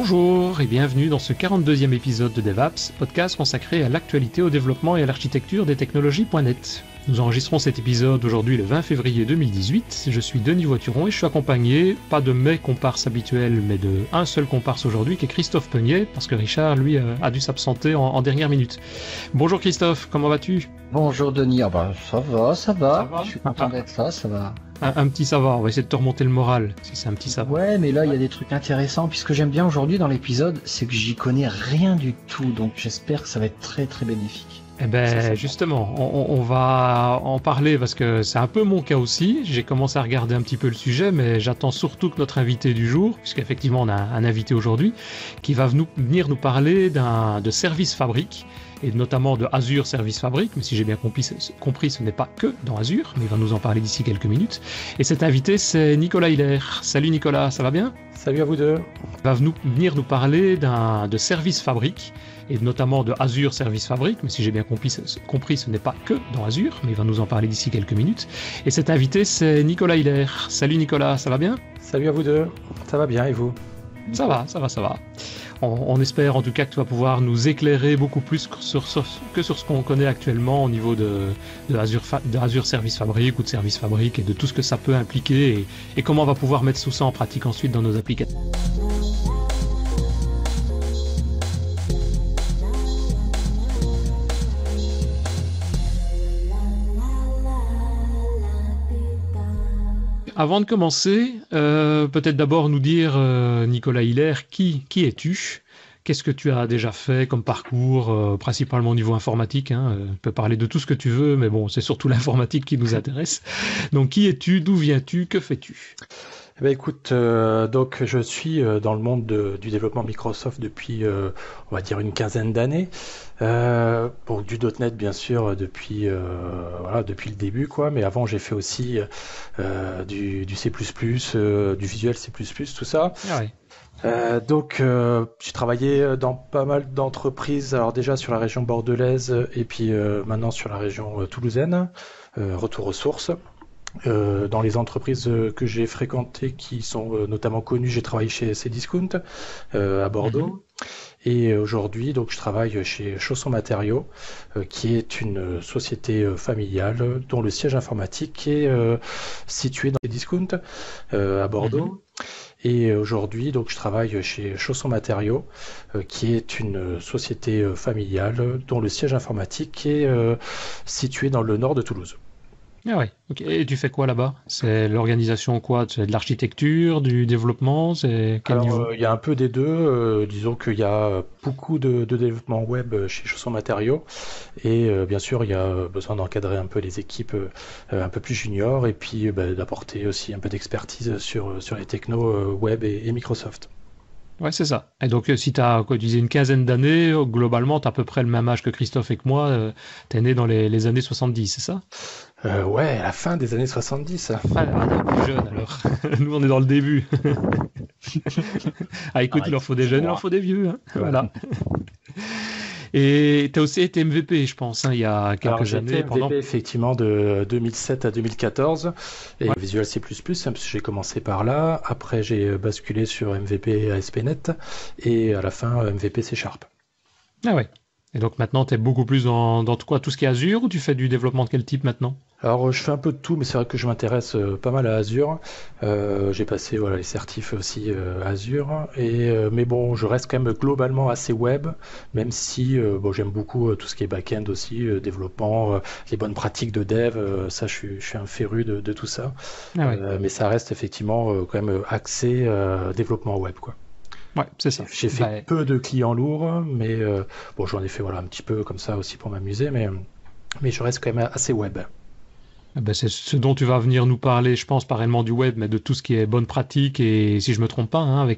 Bonjour et bienvenue dans ce 42e épisode de DevApps, podcast consacré à l'actualité, au développement et à l'architecture des technologies.net. Nous enregistrons cet épisode aujourd'hui le 20 février 2018. Je suis Denis Voituron et je suis accompagné, pas de mes comparses habituels, mais de un seul comparse aujourd'hui qui est Christophe Peugnet, parce que Richard, lui, a dû s'absenter en dernière minute. Bonjour Christophe, comment vas-tu ? Bonjour Denis, ça va. Je suis content d'être là, ça va. Un petit ça va, on va essayer de te remonter le moral, si c'est un petit ça va. Ouais, mais là il y a des trucs intéressants, puis ce que j'aime bien aujourd'hui dans l'épisode, c'est que j'y connais rien du tout, donc j'espère que ça va être très très bénéfique. Eh ben justement, on va en parler parce que c'est un peu mon cas aussi. J'ai commencé à regarder un petit peu le sujet, mais j'attends surtout que notre invité du jour, puisqu'effectivement on a un invité aujourd'hui, qui va venir nous parler de Service Fabric, et notamment de Azure Service Fabric, mais si j'ai bien compris, ce n'est pas que dans Azure, mais il va nous en parler d'ici quelques minutes. Et cet invité, c'est Nicolas Hiller. Salut Nicolas, ça va bien ? Salut à vous deux. Il va venir nous parler de Service Fabric, et notamment de Azure Service Fabric, mais si j'ai bien compris, ce n'est pas que dans Azure, mais il va nous en parler d'ici quelques minutes. Et cet invité, c'est Nicolas Hiller. Salut Nicolas, ça va bien ? Salut à vous deux, ça va bien et vous ? Ça va. On espère en tout cas que tu vas pouvoir nous éclairer beaucoup plus que sur ce qu'on connaît actuellement au niveau de Azure Service Fabric ou de Service Fabric et de tout ce que ça peut impliquer et comment on va pouvoir mettre tout ça en pratique ensuite dans nos applications. Avant de commencer, peut-être d'abord nous dire, Nicolas Hiller, qui es-tu ? Qu'est-ce que tu as déjà fait comme parcours, principalement au niveau informatique, hein, tu peux parler de tout ce que tu veux, mais bon, c'est surtout l'informatique qui nous intéresse. Donc qui es-tu ? D'où viens-tu ? Que fais-tu ? Eh ben, écoute, donc je suis dans le monde du développement Microsoft depuis, on va dire, une quinzaine d'années. Bon, du .NET bien sûr depuis le début quoi, mais avant j'ai fait aussi du C++, du Visual C++, tout ça. Ah ouais. Donc j'ai travaillé dans pas mal d'entreprises, alors déjà sur la région bordelaise et puis maintenant sur la région toulousaine, retour aux sources. Dans les entreprises que j'ai fréquentées qui sont notamment connues, j'ai travaillé chez Cdiscount à Bordeaux. Et aujourd'hui, donc, je travaille chez Chausson Matériaux, qui est une société familiale dont le siège informatique est situé dans Cdiscount à Bordeaux. Et aujourd'hui, donc, je travaille chez Chausson Matériaux, qui est une société familiale dont le siège informatique est situé dans le nord de Toulouse. Ah ouais, ok. Et tu fais quoi là-bas ? C'est l'organisation quoi ? C'est de l'architecture, du développement ? C'est quel niveau ? Alors, il y a un peu des deux. Disons qu'il y a beaucoup de développement web chez Chausson Matériaux. Et bien sûr, il y a besoin d'encadrer un peu les équipes un peu plus juniors et puis d'apporter aussi un peu d'expertise sur les technos web et Microsoft. Ouais, c'est ça. Et donc, si tu as, tu disais une quinzaine d'années, globalement, tu as à peu près le même âge que Christophe et que moi. Tu es né dans les années 70, c'est ça ? Ouais, à la fin des années 70. Ah, plus jeune alors. Nous, on est dans le début. Ah, écoute, il en faut des jeunes, il en faut des vieux. Hein. Voilà. Et tu as aussi été MVP, je pense, hein, il y a quelques années. J'étais MVP effectivement de 2007 à 2014 et Visual C++, hein, parce que j'ai commencé par là. Après, j'ai basculé sur MVP ASP.NET et à la fin MVP C#. Ah ouais. Et donc maintenant, tu es beaucoup plus dans quoi, tout ce qui est Azure, ou tu fais du développement de quel type maintenant ? Alors, je fais un peu de tout, mais c'est vrai que je m'intéresse pas mal à Azure. J'ai passé les certifs aussi Azure. Mais bon, je reste quand même globalement assez web, même si j'aime beaucoup tout ce qui est back-end aussi, développement, les bonnes pratiques de dev. Ça, je suis un féru de tout ça. Ah ouais. Mais ça reste effectivement quand même axé développement web, quoi. Ouais, c'est ça. J'ai fait peu de clients lourds, mais j'en ai fait un petit peu comme ça aussi pour m'amuser, mais je reste quand même assez web. C'est ce dont tu vas venir nous parler, je pense, pas réellement du web, mais de tout ce qui est bonne pratique et, si je me trompe pas, hein,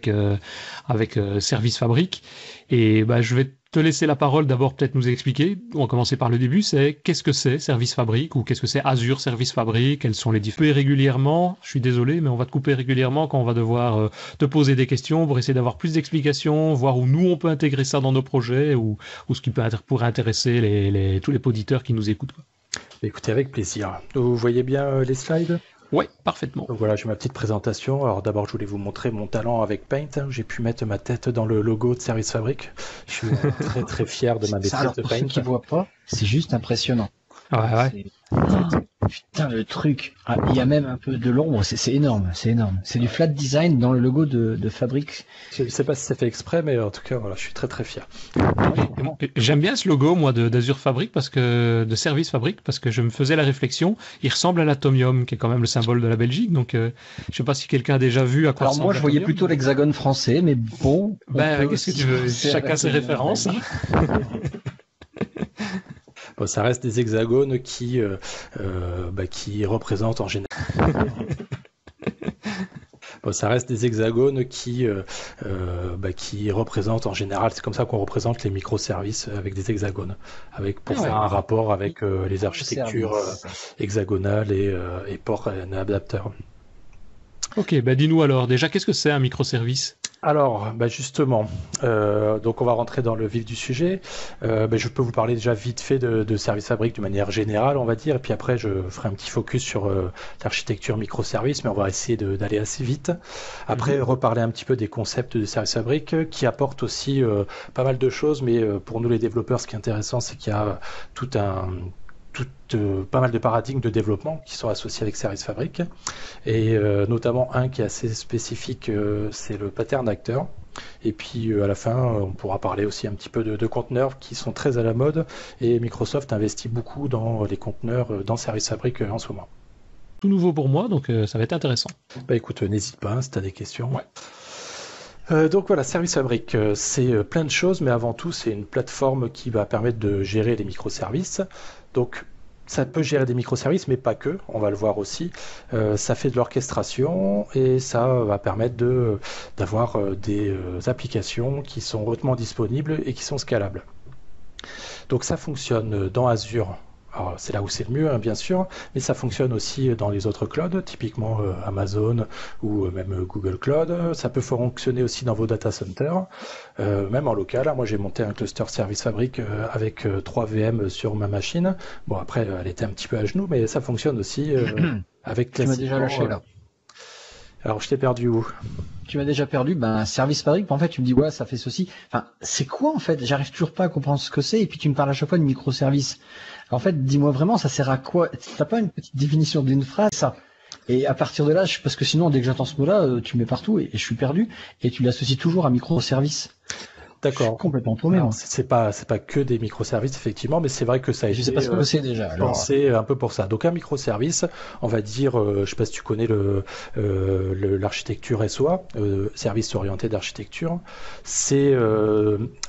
avec Service Fabric. Et je vais te laisser la parole d'abord, peut-être nous expliquer. On va commencer par le début. C'est qu'est-ce que c'est Service Fabric ou qu'est-ce que c'est Azure Service Fabric ? Quels sont les différents régulièrement ? Je suis désolé, mais on va te couper régulièrement quand on va devoir te poser des questions pour essayer d'avoir plus d'explications, voir où nous on peut intégrer ça dans nos projets ou ce qui pourrait intéresser tous les auditeurs qui nous écoutent, quoi. Écoutez, avec plaisir. Vous voyez bien les slides ? Ouais, parfaitement. Donc voilà, j'ai ma petite présentation. Alors d'abord, je voulais vous montrer mon talent avec Paint. J'ai pu mettre ma tête dans le logo de Service Fabric. Je suis très très fier de ma maîtrise Alors, de pour ceux Paint. qui voient pas, c'est juste impressionnant. Ouais. Putain, le truc. Ah, il y a même un peu de l'ombre, c'est énorme, c'est énorme. C'est du flat design dans le logo de Fabric. Je ne sais pas si c'est fait exprès, mais en tout cas, voilà, je suis très très fier. J'aime bien ce logo, moi, d'Azure Fabric, de Service Fabric, parce que je me faisais la réflexion. Il ressemble à l'atomium, qui est quand même le symbole de la Belgique. Donc, je sais pas si quelqu'un a déjà vu à quoi Alors ressemble moi, je voyais l'atomium. plutôt l'hexagone français, mais bon. Qu'est-ce que tu veux? Chacun ses références. Hein. Bon, ça reste des hexagones qui représentent en général. Bon, ça reste des hexagones qui représentent en général. C'est comme ça qu'on représente les microservices avec des hexagones, pour faire un rapport avec les architectures hexagonales et ports et adapteurs. Ok, dis-nous alors, déjà, qu'est-ce que c'est un microservice? Alors, justement, donc on va rentrer dans le vif du sujet. Je peux vous parler déjà vite fait de Service Fabric de manière générale, on va dire, et puis après je ferai un petit focus sur l'architecture microservice, mais on va essayer d'aller assez vite. Après, reparler un petit peu des concepts de Service Fabric qui apportent aussi pas mal de choses, mais pour nous les développeurs, ce qui est intéressant, c'est qu'il y a pas mal de paradigmes de développement qui sont associés avec Service Fabric, et notamment un qui est assez spécifique, c'est le pattern acteur. Et puis à la fin, on pourra parler aussi un petit peu de conteneurs qui sont très à la mode, et Microsoft investit beaucoup dans les conteneurs dans Service Fabric en ce moment. Tout nouveau pour moi, donc ça va être intéressant. Écoute, n'hésite pas si tu as des questions. Donc voilà, Service Fabric, c'est plein de choses, mais avant tout, c'est une plateforme qui va permettre de gérer les microservices. Donc, ça peut gérer des microservices, mais pas que, on va le voir aussi. Ça fait de l'orchestration et ça va permettre d'avoir des applications qui sont hautement disponibles et qui sont scalables. Donc ça fonctionne dans Azure. Alors, c'est là où c'est le mieux, hein, bien sûr, mais ça fonctionne aussi dans les autres clouds, typiquement Amazon ou même Google Cloud. Ça peut fonctionner aussi dans vos data centers, même en local. Moi, j'ai monté un cluster Service Fabric avec 3 VM sur ma machine. Bon, après, elle était un petit peu à genoux, mais ça fonctionne aussi avec Tu m'as déjà lâché là. Alors, je t'ai perdu où? Tu m'as déjà perdu. Service Fabric, en fait, tu me dis, ouais, ça fait ceci. Enfin, c'est quoi, en fait? J'arrive toujours pas à comprendre ce que c'est, et puis tu me parles à chaque fois de microservices. En fait, dis-moi vraiment, ça sert à quoi? T'as pas une petite définition d'une phrase, ça? Et à partir de là, parce que sinon, dès que j'entends ce mot-là, tu me mets partout et je suis perdu, et tu l'associes toujours à microservices. D'accord. Je suis complètement paumé. C'est pas que des microservices, effectivement, mais c'est vrai que ça a été. Je sais pas ce que c'est déjà. Pensé un peu pour ça. Donc un microservice, on va dire, je sais pas si tu connais l'architecture SOA, service orienté d'architecture, c'est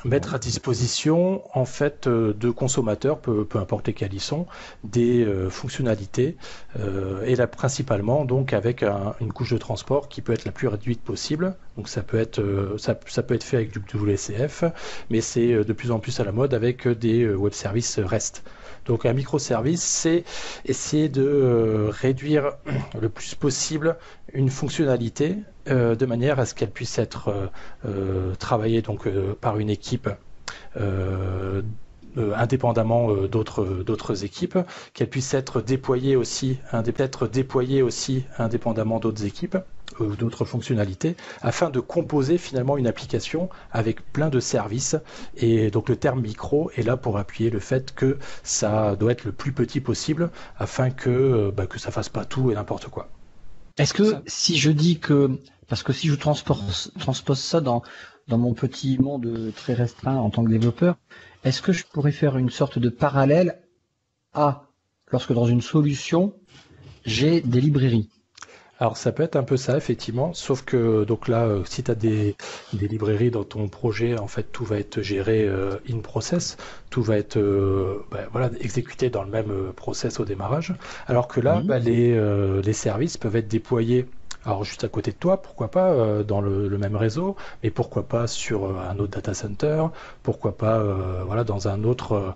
mettre à disposition en fait de consommateurs, peu importe lesquels ils sont, des fonctionnalités et là principalement donc avec une couche de transport qui peut être la plus réduite possible. Donc ça peut être fait avec du WCF, mais c'est de plus en plus à la mode avec des web services REST. Donc un microservice, c'est essayer de réduire le plus possible une fonctionnalité de manière à ce qu'elle puisse être travaillée donc par une équipe indépendamment d'autres équipes, qu'elle puisse être déployée aussi indépendamment d'autres équipes ou d'autres fonctionnalités, afin de composer finalement une application avec plein de services. Et donc le terme micro est là pour appuyer le fait que ça doit être le plus petit possible, afin que ça fasse pas tout et n'importe quoi. Est-ce que si je dis parce que si je transpose ça dans mon petit monde très restreint en tant que développeur, est-ce que je pourrais faire une sorte de parallèle à lorsque dans une solution, j'ai des librairies? Alors ça peut être un peu ça effectivement, sauf que donc là, si tu as des librairies dans ton projet, en fait tout va être géré in process, tout va être exécuté dans le même process au démarrage, alors que là, les services peuvent être déployés. Alors juste à côté de toi, pourquoi pas dans le même réseau, mais pourquoi pas sur un autre data center, pourquoi pas dans un autre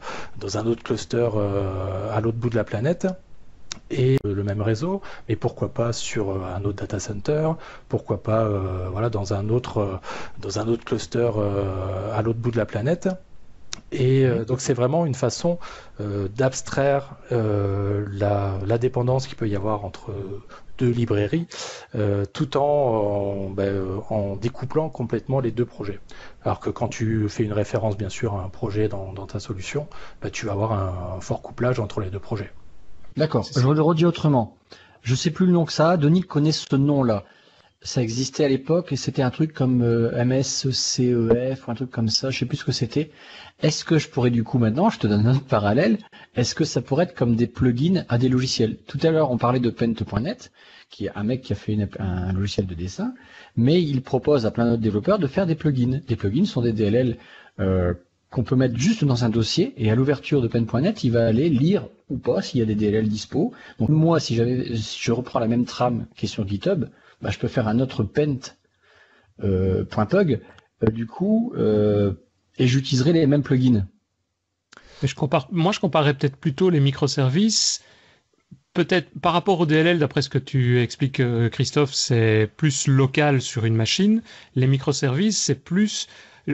cluster à l'autre bout de la planète. Et le même réseau, mais pourquoi pas sur un autre data center, pourquoi pas dans un autre cluster à l'autre bout de la planète. Et donc c'est vraiment une façon d'abstraire la dépendance qu'il peut y avoir entre deux librairies, tout en découplant complètement les deux projets. Alors que quand tu fais une référence bien sûr à un projet dans ta solution, tu vas avoir un fort couplage entre les deux projets. D'accord, je le redis autrement. Je sais plus le nom que ça, Denis connaît ce nom-là. Ça existait à l'époque et c'était un truc comme MSCEF ou un truc comme ça, je sais plus ce que c'était. Est-ce que je pourrais du coup maintenant, je te donne un autre parallèle, est-ce que ça pourrait être comme des plugins à des logiciels? Tout à l'heure on parlait de Paint.net, qui est un mec qui a fait un logiciel de dessin, mais il propose à plein d'autres développeurs de faire des plugins. Des plugins sont des DLL qu'on peut mettre juste dans un dossier et à l'ouverture de Paint.net, il va aller lire ou pas s'il y a des DLL dispo. Donc moi, si je reprends la même trame qui est sur GitHub, je peux faire un autre Paint.pug et j'utiliserai les mêmes plugins. Mais je comparerais peut-être plutôt les microservices. Peut-être par rapport au DLL, d'après ce que tu expliques, Christophe, c'est plus local sur une machine. Les microservices, c'est plus...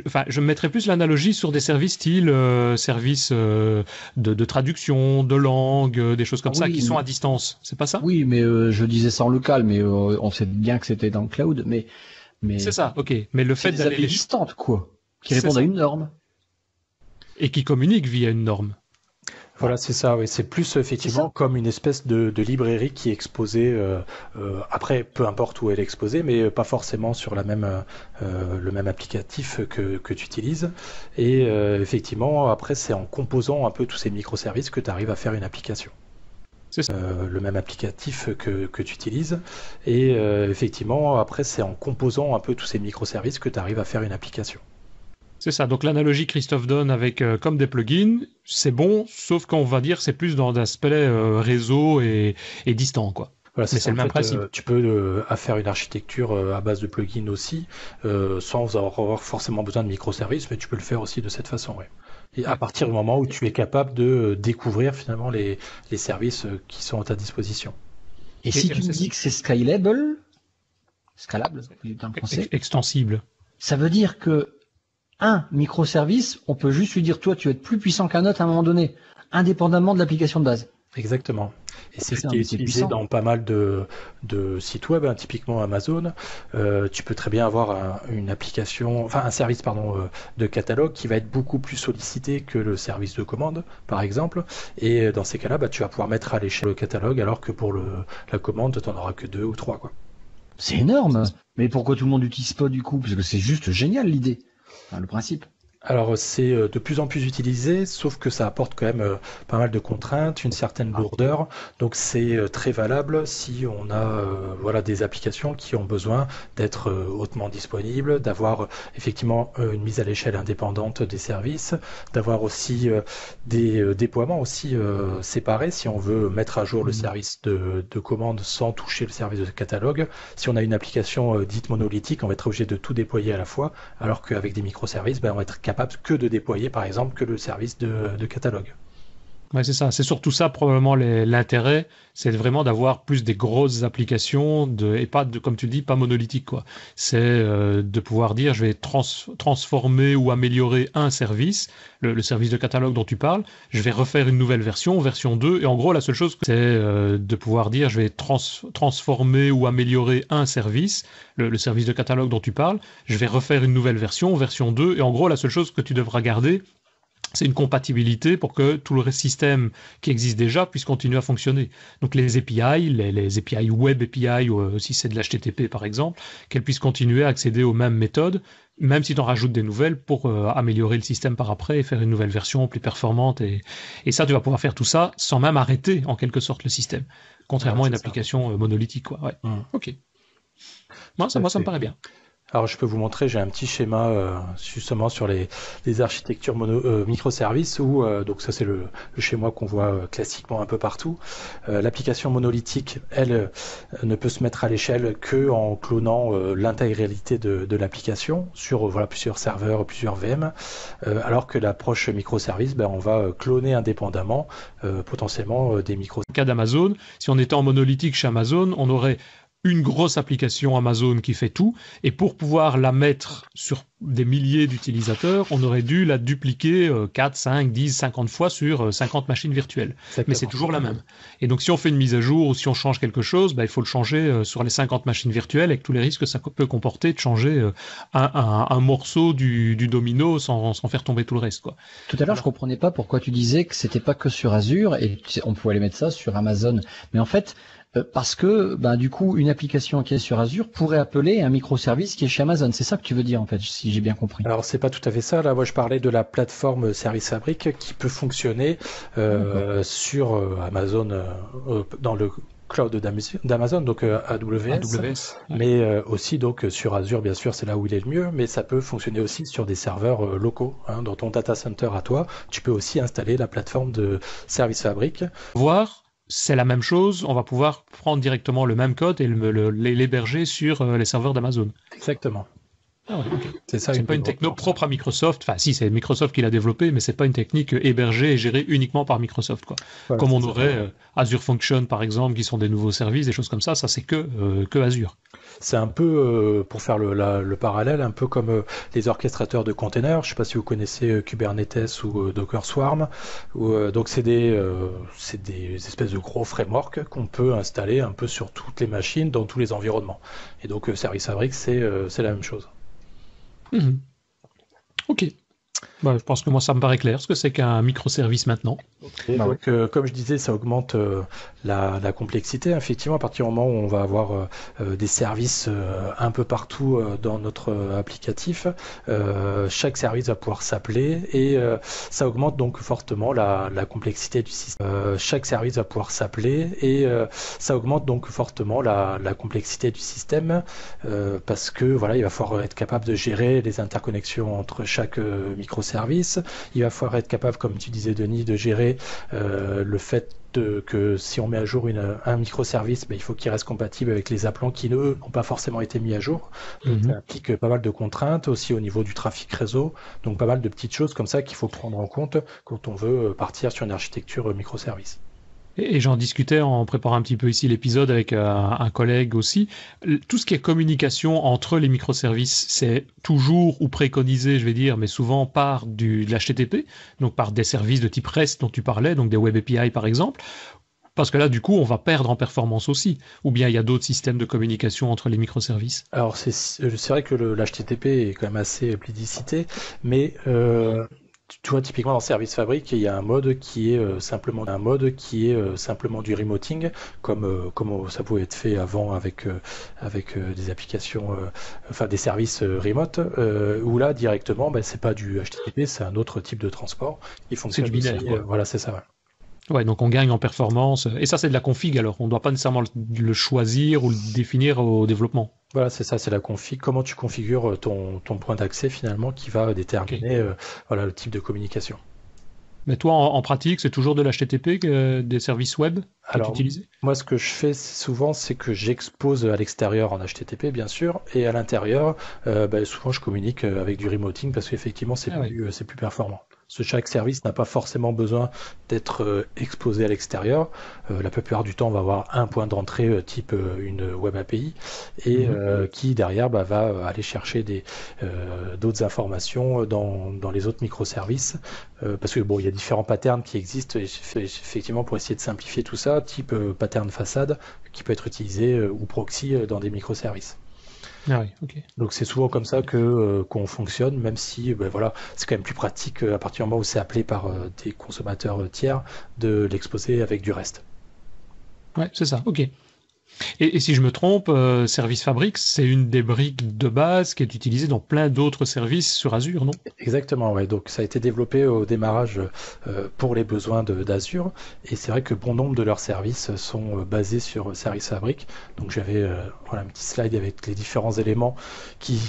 Enfin, je mettrais plus l'analogie sur des services style services de traduction, de langue, des choses comme ça qui sont à distance. C'est pas ça? Oui, mais je disais ça en local, mais on sait bien que c'était dans le cloud. Mais c'est ça, ok. Mais le fait d'aller des API distantes, quoi, qui répondent à une norme et qui communiquent via une norme. Voilà, c'est ça, oui. C'est plus effectivement comme une espèce de librairie qui est exposée, après, peu importe où elle est exposée, mais pas forcément sur le même applicatif que tu utilises. Et effectivement, après, c'est en composant un peu tous ces microservices que tu arrives à faire une application. C'est ça. Le même applicatif que tu utilises. Et effectivement, après, c'est en composant un peu tous ces microservices que tu arrives à faire une application. C'est ça, donc l'analogie que Christophe donne avec comme des plugins, c'est bon, sauf qu'on va dire c'est plus dans l'aspect réseau et distant, quoi. Voilà, c'est le même principe. Tu peux faire une architecture à base de plugins aussi, sans avoir forcément besoin de microservices, mais tu peux le faire aussi de cette façon, ouais. Et à partir du moment où tu es capable de découvrir finalement les services qui sont à ta disposition. Et si tu me dis que c'est scalable, extensible, ça veut dire que un microservice, on peut juste lui dire, toi, tu vas être plus puissant qu'un autre à un moment donné, indépendamment de l'application de base. Exactement. Et c'est ce qui est utilisé dans pas mal de sites web, hein, typiquement Amazon. Tu peux très bien avoir un service de catalogue qui va être beaucoup plus sollicité que le service de commande, par exemple. Et dans ces cas-là, tu vas pouvoir mettre à l'échelle le catalogue, alors que pour la commande, tu n'en auras que 2 ou 3, quoi. C'est énorme. Mais pourquoi tout le monde n'utilise pas du coup? Parce que c'est juste génial l'idée. Enfin, le principe. Alors c'est de plus en plus utilisé, sauf que ça apporte quand même pas mal de contraintes, une certaine lourdeur. Donc c'est très valable si on a des applications qui ont besoin d'être hautement disponibles, d'avoir effectivement une mise à l'échelle indépendante des services, d'avoir aussi des déploiements aussi séparés si on veut mettre à jour le service de commande sans toucher le service de catalogue. Si on a une application dite monolithique, on va être obligé de tout déployer à la fois, alors qu'avec des microservices, on va être capable que de déployer par exemple que le service de catalogue. Ouais, c'est ça. C'est surtout ça probablement l'intérêt, c'est vraiment d'avoir plus des grosses applications et pas comme tu le dis, pas monolithiques, quoi. C'est de pouvoir dire je vais transformer ou améliorer un service, le service de catalogue dont tu parles, je vais refaire une nouvelle version 2, et en gros la seule chose c'est de pouvoir dire je vais transformer ou améliorer un service, le service de catalogue dont tu parles, je vais refaire une nouvelle version 2, et en gros la seule chose que tu devras garder, c'est une compatibilité pour que tout le système qui existe déjà puisse continuer à fonctionner. Donc les API, les API Web API, ou si c'est de l'HTTP par exemple, qu'elles puissent continuer à accéder aux mêmes méthodes, même si tu en rajoutes des nouvelles pour améliorer le système par après et faire une nouvelle version plus performante. Et ça, tu vas pouvoir faire tout ça sans même arrêter en quelque sorte le système, contrairement à une application monolithique, quoi. Ouais. Ok. Moi, ça me paraît bien. Alors je peux vous montrer, j'ai un petit schéma justement sur les architectures microservices où donc ça c'est le schéma qu'on voit classiquement un peu partout. L'application monolithique, elle ne peut se mettre à l'échelle que en clonant l'intégralité de l'application sur plusieurs serveurs, plusieurs VM, alors que l'approche microservice, on va cloner indépendamment potentiellement des microservices. Dans le cas d'Amazon, si on était en monolithique chez Amazon, on aurait une grosse application Amazon qui fait tout, et pour pouvoir la mettre sur des milliers d'utilisateurs, on aurait dû la dupliquer 4, 5, 10, 50 fois sur 50 machines virtuelles. Exactement. Mais c'est toujours la même. Et donc si on fait une mise à jour ou si on change quelque chose, il faut le changer sur les 50 machines virtuelles avec tous les risques que ça peut comporter de changer un morceau du domino sans faire tomber tout le reste, quoi. Tout à l'heure, je comprenais pas pourquoi tu disais que c'était pas que sur Azure et on pouvait aller mettre ça sur Amazon. Mais en fait, parce que du coup, une application qui est sur Azure pourrait appeler un microservice qui est chez Amazon. C'est ça que tu veux dire en fait, si j'ai bien compris. Alors c'est pas tout à fait ça. Là, moi je parlais de la plateforme Service Fabric qui peut fonctionner sur Amazon dans le cloud d'Amazon, donc AWS. Mais aussi donc sur Azure, bien sûr, c'est là où il est le mieux. Mais ça peut fonctionner aussi sur des serveurs locaux, dans ton data center à toi. Tu peux aussi installer la plateforme de Service Fabric. C'est la même chose, on va pouvoir prendre directement le même code et l'héberger sur les serveurs d'Amazon. Exactement. Ah ouais, okay. C'est pas une techno propre à Microsoft. Enfin, si, c'est Microsoft qui l'a développé, mais c'est pas une technique hébergée et gérée uniquement par Microsoft, quoi. Voilà, comme on aurait Azure Function, par exemple, qui sont des nouveaux services, des choses comme ça. Ça, c'est que Azure. C'est un peu, pour faire le parallèle, un peu comme les orchestrateurs de containers. Je sais pas si vous connaissez Kubernetes ou Docker Swarm. Donc c'est des espèces de gros frameworks qu'on peut installer un peu sur toutes les machines, dans tous les environnements. Et donc Service Fabric, c'est la même chose. Mmh. Ok. Je pense que moi ça me paraît clair ce que c'est qu'un microservice maintenant. Okay, donc, comme je disais, ça augmente la complexité. Effectivement, à partir du moment où on va avoir des services un peu partout dans notre applicatif, chaque service va pouvoir s'appeler et ça augmente donc fortement la complexité du système. Chaque service va pouvoir s'appeler et ça augmente donc fortement la complexité du système parce que voilà, il va falloir être capable de gérer les interconnexions entre chaque microservice. Il va falloir être capable, comme tu disais Denis, de gérer le fait que si on met à jour un microservice, il faut qu'il reste compatible avec les appelants qui, eux, n'ont pas forcément été mis à jour. Donc, ça implique pas mal de contraintes aussi au niveau du trafic réseau. Donc, pas mal de petites choses comme ça qu'il faut prendre en compte quand on veut partir sur une architecture microservice. Et j'en discutais en préparant un petit peu ici l'épisode avec un collègue aussi. Tout ce qui est communication entre les microservices, c'est toujours ou préconisé, je vais dire, mais souvent par de l'HTTP, donc par des services de type REST dont tu parlais, donc des Web API par exemple. Parce que là, du coup, on va perdre en performance aussi. Ou bien il y a d'autres systèmes de communication entre les microservices. Alors c'est vrai que l'HTTP est quand même assez plébiscité, mais tu vois, typiquement dans Service Fabric, il y a un mode qui est simplement du remoting, comme ça pouvait être fait avant avec des applications, des services remote, où là directement, c'est pas du HTTP, c'est un autre type de transport. Il fonctionne du binaire. Voilà, c'est ça. Ouais. Ouais, donc on gagne en performance. Et ça, c'est de la config alors. On ne doit pas nécessairement le choisir ou le définir au développement. Voilà, c'est ça, c'est la config. Comment tu configures ton point d'accès finalement qui va déterminer le type de communication. Mais toi, en pratique, c'est toujours de l'HTTP, des services web que tu utilises ? Moi, ce que je fais souvent, c'est que j'expose à l'extérieur en HTTP, bien sûr, et à l'intérieur, souvent je communique avec du remoting parce qu'effectivement, c'est plus performant. Chaque service n'a pas forcément besoin d'être exposé à l'extérieur. La plupart du temps, on va avoir un point d'entrée type une Web API et qui derrière va aller chercher d'autres informations dans les autres microservices. Parce que il y a différents patterns qui existent effectivement pour essayer de simplifier tout ça, type pattern façade qui peut être utilisé ou proxy dans des microservices. Ah oui, okay. Donc c'est souvent comme ça qu'on fonctionne, même si c'est quand même plus pratique à partir du moment où c'est appelé par des consommateurs tiers de l'exposer avec du reste. Ouais, c'est ça, ok. Et si je me trompe, Service Fabric, c'est une des briques de base qui est utilisée dans plein d'autres services sur Azure, non ? Exactement, ouais. Donc ça a été développé au démarrage pour les besoins d'Azure, et c'est vrai que bon nombre de leurs services sont basés sur Service Fabric. Donc j'avais un petit slide avec les différents éléments qui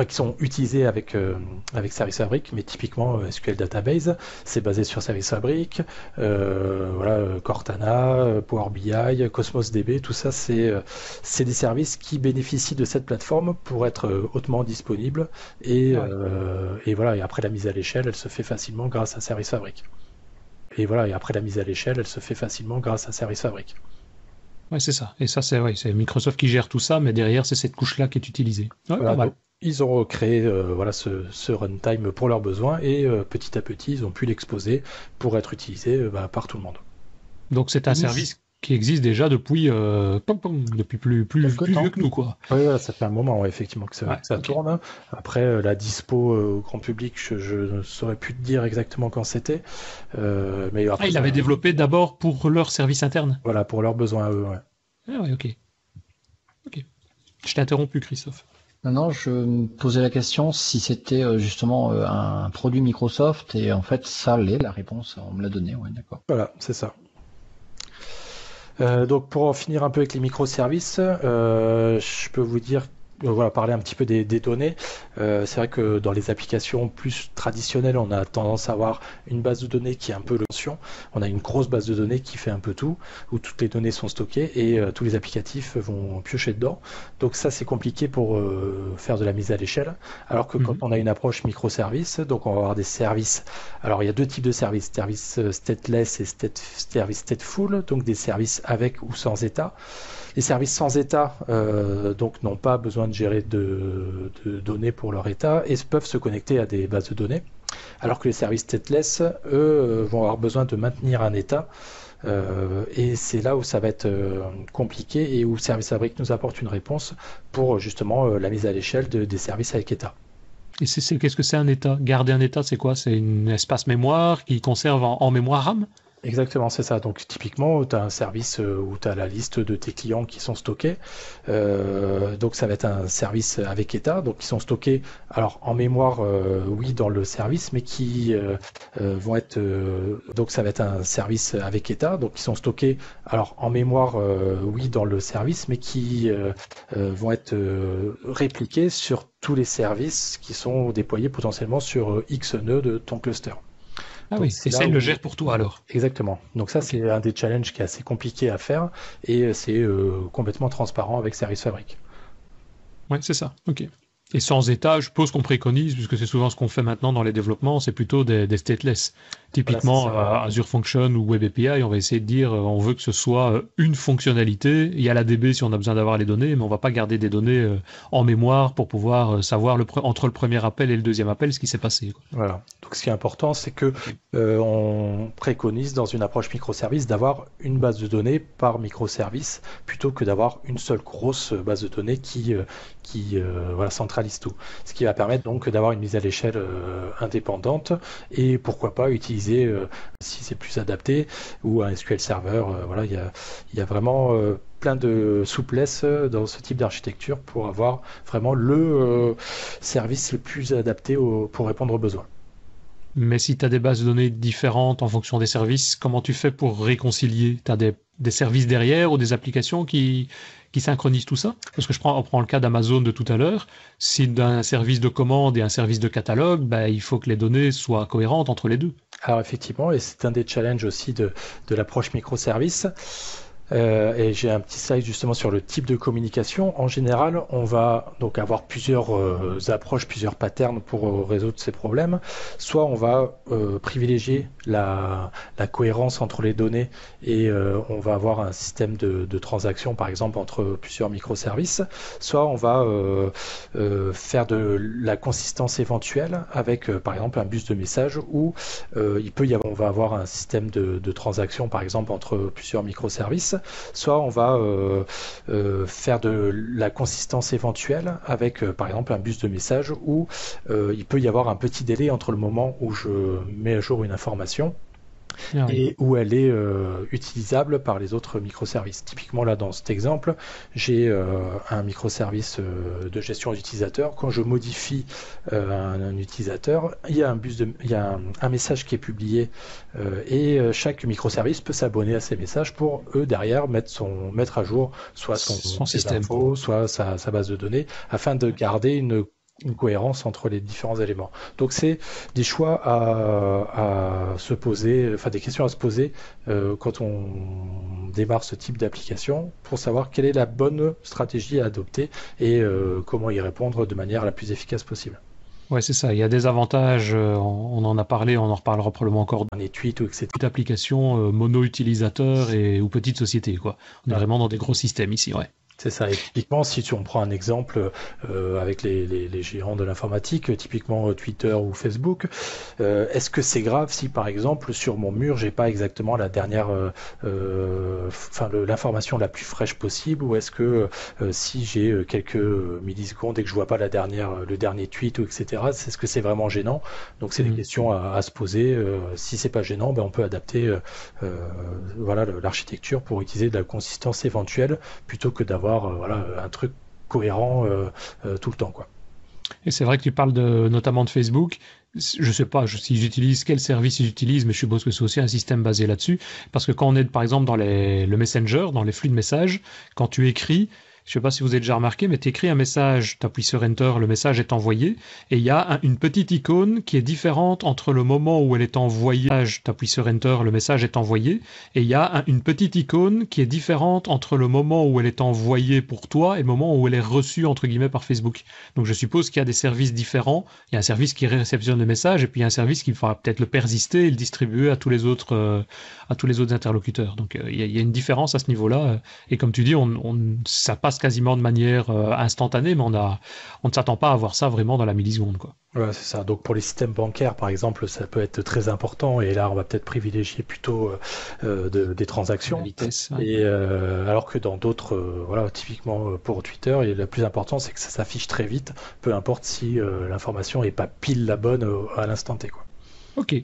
sont utilisés avec Service Fabric, mais typiquement SQL Database, c'est basé sur Service Fabric, Cortana, Power BI, Cosmos DB. Tout ça, c'est des services qui bénéficient de cette plateforme pour être hautement disponibles et après la mise à l'échelle, elle se fait facilement grâce à Service Fabric. Ouais, c'est ça. Et ça, c'est Microsoft qui gère tout ça, mais derrière, c'est cette couche-là qui est utilisée. Ouais, Voilà, pas mal. donc, ils ont créé voilà, ce runtime pour leurs besoins et petit à petit, ils ont pu l'exposer pour être utilisé par tout le monde. Donc c'est un service qui existe déjà depuis, depuis Quelque plus temps. vieux que nous, quoi. Oui, voilà, ça fait un moment, ouais, effectivement, que Ouais, ça ok. tourne. Après, la dispo au grand public, je ne saurais plus te dire exactement quand c'était. Mais Ah, après, ils l'avaient développé d'abord pour leur service interne. voilà, pour leurs besoins à eux, ouais. Ah ouais, ok. Ok. Je t'ai interrompu, Christophe. Non, je me posais la question si c'était justement un produit Microsoft et en fait ça l'est, la réponse, on me l'a donné, ouais, d'accord. Voilà, c'est ça. Donc pour en finir un peu avec les microservices, je peux vous dire, voilà, parler un petit peu des données. C'est vrai que dans les applications plus traditionnelles, on a tendance à avoir une base de données qui est un peu l'option. On a une grosse base de données qui fait un peu tout, où toutes les données sont stockées et tous les applicatifs vont piocher dedans. Donc ça, c'est compliqué pour faire de la mise à l'échelle. Alors que quand on a une approche microservice, donc on va avoir des services. Alors il y a deux types de services, services stateless et services stateful, donc des services avec ou sans état. Les services sans état donc n'ont pas besoin de gérer de données pour leur état et peuvent se connecter à des bases de données, alors que les services stateless, eux, vont avoir besoin de maintenir un état. Et c'est là où ça va être compliqué et où Service Fabric nous apporte une réponse pour justement la mise à l'échelle des services avec état. Et qu'est-ce que c'est un état? Garder un état, c'est quoi? C'est un espace mémoire qui conserve en mémoire RAM? Exactement, c'est ça. Donc typiquement, tu as un service où tu as la liste de tes clients qui sont stockés. Donc ça va être un service avec état, donc qui sont stockés alors en mémoire, oui, dans le service, mais qui vont être donc ça va être un service avec état, donc qui sont stockés alors en mémoire, oui, dans le service, mais qui vont être répliqués sur tous les services qui sont déployés potentiellement sur X nœuds de ton cluster. Ah Donc oui, c'est et ça, là il le où gère pour toi alors. exactement. Donc ça, Ok. c'est un des challenges qui est assez compliqué à faire et c'est complètement transparent avec Service Fabric. Ouais, c'est ça. Ok. Et sans état, je suppose qu'on préconise, puisque c'est souvent ce qu'on fait maintenant dans les développements, c'est plutôt des stateless. Voilà, c'est Typiquement, ça. Azure Function ou Web API, on va essayer de dire, on veut que ce soit une fonctionnalité. Il y a la DB si on a besoin d'avoir les données, mais on va pas garder des données en mémoire pour pouvoir savoir entre le premier appel et le deuxième appel ce qui s'est passé, quoi. Voilà. Donc ce qui est important, c'est que Ok. on préconise dans une approche microservice d'avoir une base de données par microservice plutôt que d'avoir une seule grosse base de données qui voilà, centralise tout. Ce qui va permettre donc d'avoir une mise à l'échelle indépendante et pourquoi pas utiliser, si c'est plus adapté, ou un SQL Server. Voilà, il y a vraiment plein de souplesse dans ce type d'architecture pour avoir vraiment le service le plus adapté pour répondre aux besoins. Mais si tu as des bases de données différentes en fonction des services, comment tu fais pour réconcilier? Tu as des services derrière ou des applications qui synchronisent tout ça? Parce que on prend le cas d'Amazon de tout à l'heure. Si d'un service de commande et un service de catalogue, bah, il faut que les données soient cohérentes entre les deux. Alors effectivement, et c'est un des challenges aussi de l'approche microservice. Et j'ai un petit slide justement sur le type de communication. En général, on va donc avoir plusieurs approches, plusieurs patterns pour résoudre ces problèmes. Soit on va privilégier la cohérence entre les données et on va avoir un système de transaction, par exemple, entre plusieurs microservices. Soit on va faire de la consistance éventuelle avec, par exemple, un bus de messages où il peut y avoir, on va avoir un système de transaction, par exemple, entre plusieurs microservices. Soit on va faire de la consistance éventuelle avec, par exemple, un bus de messages où il peut y avoir un petit délai entre le moment où je mets à jour une information Ah oui. et où elle est utilisable par les autres microservices. Typiquement là dans cet exemple, j'ai un microservice de gestion d'utilisateurs. Quand je modifie un utilisateur, il y a un message qui est publié et chaque microservice peut s'abonner à ces messages pour eux derrière mettre à jour soit Son ses système, quoi. infos, soit sa base de données, afin de garder une cohérence entre les différents éléments. Donc c'est des choix à se poser, enfin des questions à se poser quand on démarre ce type d'application pour savoir quelle est la bonne stratégie à adopter et comment y répondre de manière la plus efficace possible. Ouais, c'est ça. Il y a des avantages, on en a parlé, on en reparlera probablement encore dans Dans les tweets, etc. les applications mono-utilisateurs ou petites sociétés, quoi. On est vraiment dans des gros systèmes ici, ouais. C'est ça. Et typiquement, si on prend un exemple avec les géants de l'informatique, typiquement Twitter ou Facebook, est-ce que c'est grave si, par exemple, sur mon mur, j'ai pas exactement la dernière, l'information la plus fraîche possible, ou est-ce que si j'ai quelques millisecondes et que je vois pas le dernier tweet, ou etc., est-ce que c'est vraiment gênant? Donc, c'est des questions à se poser. Si c'est pas gênant, ben, on peut adapter l'architecture pour utiliser de la consistance éventuelle plutôt que d'avoir un truc cohérent tout le temps, quoi. Et c'est vrai que tu parles notamment de Facebook. Je sais pas si j'utilise quel service ils utilisent, mais je suppose que c'est aussi un système basé là-dessus. Parce que quand on est par exemple dans le Messenger, dans les flux de messages, quand tu écris, je sais pas si vous avez déjà remarqué, mais tu écris un message, tu appuies sur Enter, le message est envoyé, et il y a une petite icône qui est différente entre le moment où elle est envoyée, tu appuies sur Enter, le message est envoyé, et il y a une petite icône qui est différente entre le moment où elle est envoyée pour toi et le moment où elle est reçue, entre guillemets, par Facebook. Donc je suppose qu'il y a des services différents, il y a un service qui réceptionne le message, et puis il y a un service qui va peut-être le persister et le distribuer à tous les autres interlocuteurs. Donc il y a une différence à ce niveau-là, et comme tu dis, ça passe quasiment de manière instantanée, mais on ne s'attend pas à voir ça vraiment dans la milliseconde, quoi. Ouais, c'est ça. Donc pour les systèmes bancaires, par exemple, ça peut être très important. Et là, on va peut-être privilégier plutôt des transactions. La vitesse, ouais. Et alors que dans d'autres, typiquement pour Twitter, et le plus important, c'est que ça s'affiche très vite, peu importe si l'information est pas pile la bonne à l'instant T, quoi. Ok.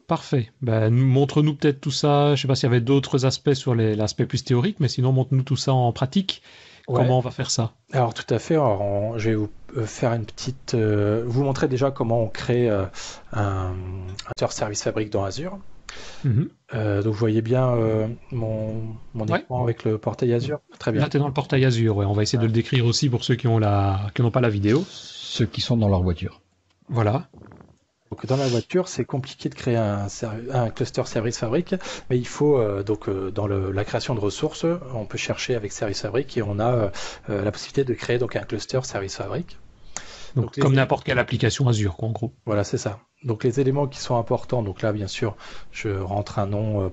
Parfait. Ben, montre-nous peut-être tout ça. Je sais pas s'il y avait d'autres aspects sur l'aspect plus théorique, mais sinon montre-nous tout ça en pratique. Ouais. Comment on va faire ça? Alors tout à fait. Alors, je vais vous faire une petite, vous montrer déjà comment on crée un service fabrique dans Azure. Donc vous voyez bien mon écran avec le portail Azure. Très bien. Là, tu es dans le portail Azure. Ouais. On va essayer de le décrire aussi pour ceux qui n'ont pas la vidéo. Ceux qui sont dans leur voiture. Voilà. Donc dans la voiture, c'est compliqué de créer un cluster service fabric, mais il faut dans la création de ressources, on peut chercher avec service fabric et on a la possibilité de créer donc un cluster service fabric. Donc comme n'importe quelle application Azure, quoi, en gros. Voilà, c'est ça. Donc les éléments qui sont importants, donc là bien sûr, je rentre un nom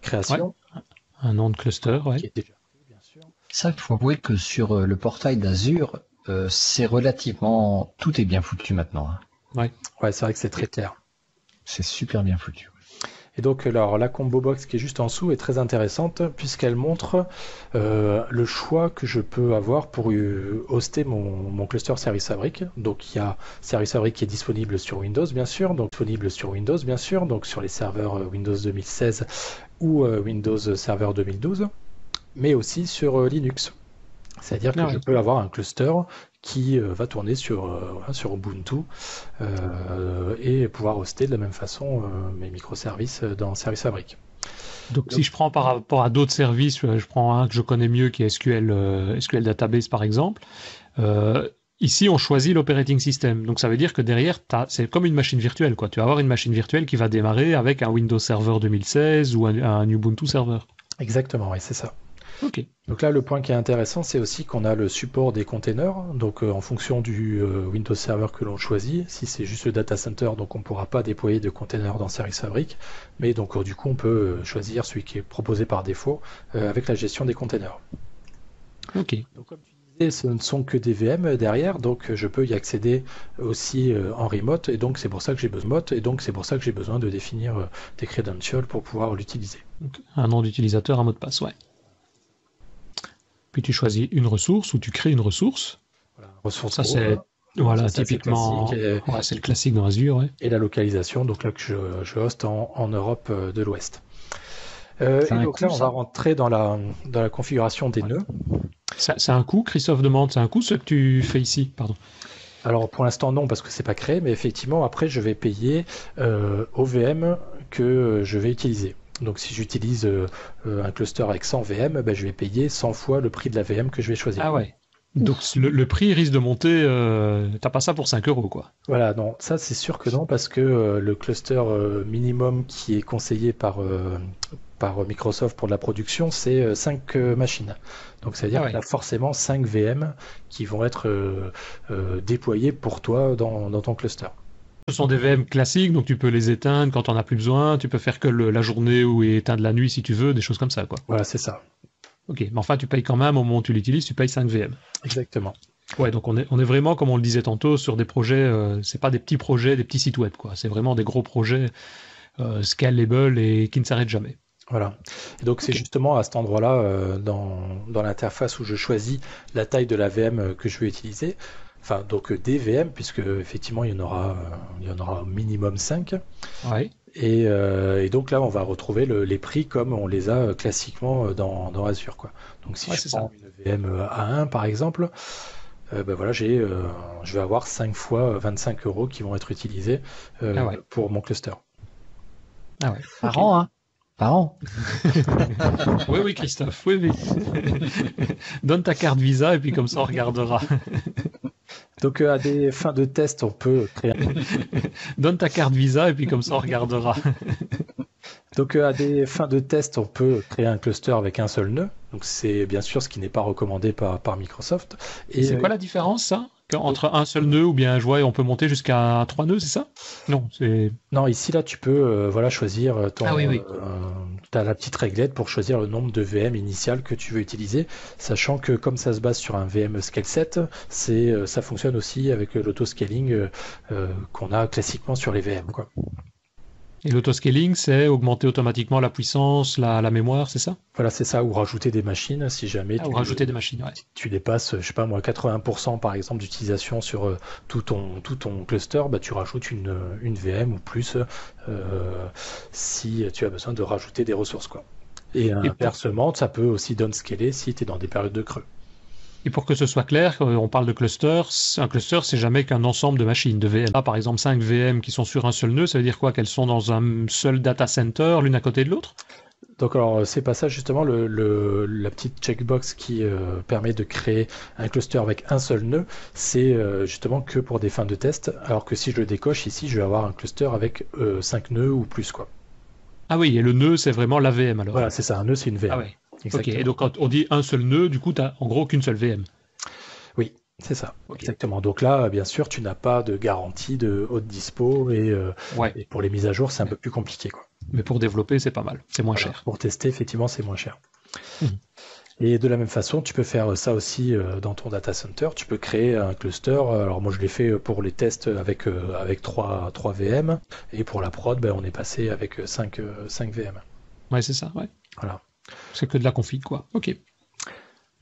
création. Ouais. Un nom de cluster, ouais. Qui est déjà pris, bien sûr. Ça, il faut avouer que sur le portail d'Azure, c'est relativement... Tout est bien foutu maintenant, hein. Ouais, c'est vrai que c'est très clair. C'est super bien foutu. Et donc, alors, la combo box qui est juste en dessous est très intéressante puisqu'elle montre le choix que je peux avoir pour hoster mon cluster Service Fabric. Donc, il y a Service Fabric qui est disponible sur Windows, bien sûr, donc sur les serveurs Windows 2016 ou Windows Server 2012, mais aussi sur Linux. C'est-à-dire que je peux avoir un cluster qui va tourner sur Ubuntu et pouvoir hoster de la même façon mes microservices dans Service Fabric. Donc si je prends par rapport à d'autres services, je prends un que je connais mieux qui est SQL Database par exemple, ici on choisit l'operating system. Donc ça veut dire que derrière, c'est comme une machine virtuelle, quoi. Tu vas avoir une machine virtuelle qui va démarrer avec un Windows Server 2016 ou un Ubuntu Server. Exactement, oui, c'est ça. Ok. Donc là, le point qui est intéressant, c'est aussi qu'on a le support des containers. Donc en fonction du Windows Server que l'on choisit, si c'est juste le data center, donc on ne pourra pas déployer de containers dans Service Fabric. Mais donc du coup, on peut choisir celui qui est proposé par défaut avec la gestion des containers. Ok. Donc comme tu disais, ce ne sont que des VM derrière, donc je peux y accéder aussi en remote. Et donc c'est pour ça que j'ai besoin de définir des credentials pour pouvoir l'utiliser. Donc, un nom d'utilisateur, un mot de passe, ouais. Puis tu choisis une ressource ou tu crées une ressource. Voilà, ressource. Ça, c'est typiquement. C'est le classique dans Azure. Ouais. Et la localisation, donc là que je hoste en Europe de l'Ouest. Et donc là, on va rentrer dans la configuration des nœuds. C'est un coût, Christophe demande, c'est un coût ce que tu fais ici, pardon. Alors pour l'instant non, parce que c'est pas créé, mais effectivement après je vais payer au VM que je vais utiliser. Donc si j'utilise un cluster avec 100 VM, je vais payer 100 fois le prix de la VM que je vais choisir. Ah ouais. Donc le prix risque de monter, t'as pas ça pour 5 €, quoi. Voilà, non, ça c'est sûr que non, parce que le cluster minimum qui est conseillé par par Microsoft pour de la production, c'est 5 machines. Donc ça veut dire que tu as forcément 5 VM qui vont être déployées pour toi dans ton cluster. Ce sont des VM classiques, donc tu peux les éteindre quand on n'a plus besoin, tu peux faire que la journée ou éteindre la nuit si tu veux, des choses comme ça, quoi. Voilà, c'est ça. Ok, mais enfin tu payes quand même, au moment où tu l'utilises, tu payes 5 VM. Exactement. Ouais, donc on est vraiment, comme on le disait tantôt, sur des projets, c'est pas des petits projets, des petits sites web, quoi. C'est vraiment des gros projets scalable et qui ne s'arrêtent jamais. Voilà. Et donc c'est justement à cet endroit-là, dans l'interface où je choisis la taille de la VM que je veux utiliser. Enfin, donc des VM, puisque effectivement il y en aura au minimum 5. Ouais. Et donc là, on va retrouver les prix comme on les a classiquement dans Azure, quoi. Donc si je prends une VM A1 par exemple, ben voilà, je vais avoir 5 fois 25 € qui vont être utilisés pour mon cluster. Ah ouais. Par an, hein. Par an. Oui, Christophe, oui. Donne ta carte Visa et puis comme ça on regardera. Donc à des fins de test, on peut créer Donne ta carte Visa et puis comme ça on regardera. Donc à des fins de test, on peut créer un cluster avec un seul nœud. Donc c'est bien sûr ce qui n'est pas recommandé par Microsoft. Et c'est quoi la différence, ça? Entre un seul nœud ou bien on peut monter jusqu'à 3 nœuds, c'est ça? Non, ici là tu peux choisir ton. Ah oui. T'as la petite réglette pour choisir le nombre de VM initial que tu veux utiliser, sachant que comme ça se base sur un VM Scale 7, ça fonctionne aussi avec l'autoscaling qu'on a classiquement sur les VM, quoi. Et l'autoscaling, c'est augmenter automatiquement la puissance, la mémoire, c'est ça? Voilà, c'est ça, ou rajouter des machines si jamais des machines, ouais. Tu dépasses, je sais pas moi, 80% par exemple d'utilisation sur tout ton cluster, bah, tu rajoutes une VM ou plus si tu as besoin de rajouter des ressources, quoi. Et inversement, ça peut aussi downscaler si tu es dans des périodes de creux. Et pour que ce soit clair, on parle de cluster. Un cluster, c'est jamais qu'un ensemble de machines, de VM. Là, par exemple, 5 VM qui sont sur un seul nœud, ça veut dire quoi? Qu'elles sont dans un seul data center, l'une à côté de l'autre? Donc alors, c'est pas ça justement, la petite checkbox qui permet de créer un cluster avec un seul nœud, c'est justement que pour des fins de test, alors que si je le décoche ici, je vais avoir un cluster avec 5 nœuds ou plus, quoi. Ah oui, et le nœud, c'est vraiment la VM alors? Voilà, c'est ça, un nœud, c'est une VM. Ah ouais. Ok, et donc quand on dit un seul nœud, du coup, tu n'as en gros qu'une seule VM. Oui, c'est ça, exactement. Donc là, bien sûr, tu n'as pas de garantie de haute dispo et pour les mises à jour, c'est un peu plus compliqué, quoi. Mais pour développer, c'est pas mal, c'est moins cher. Pour tester, effectivement, c'est moins cher. Et de la même façon, tu peux faire ça aussi dans ton data center. Tu peux créer un cluster. Alors moi, je l'ai fait pour les tests avec 3 VM. Et pour la prod, on est passé avec 5 VM. Ouais, c'est ça, ouais. Voilà. C'est que de la config, quoi. Ok.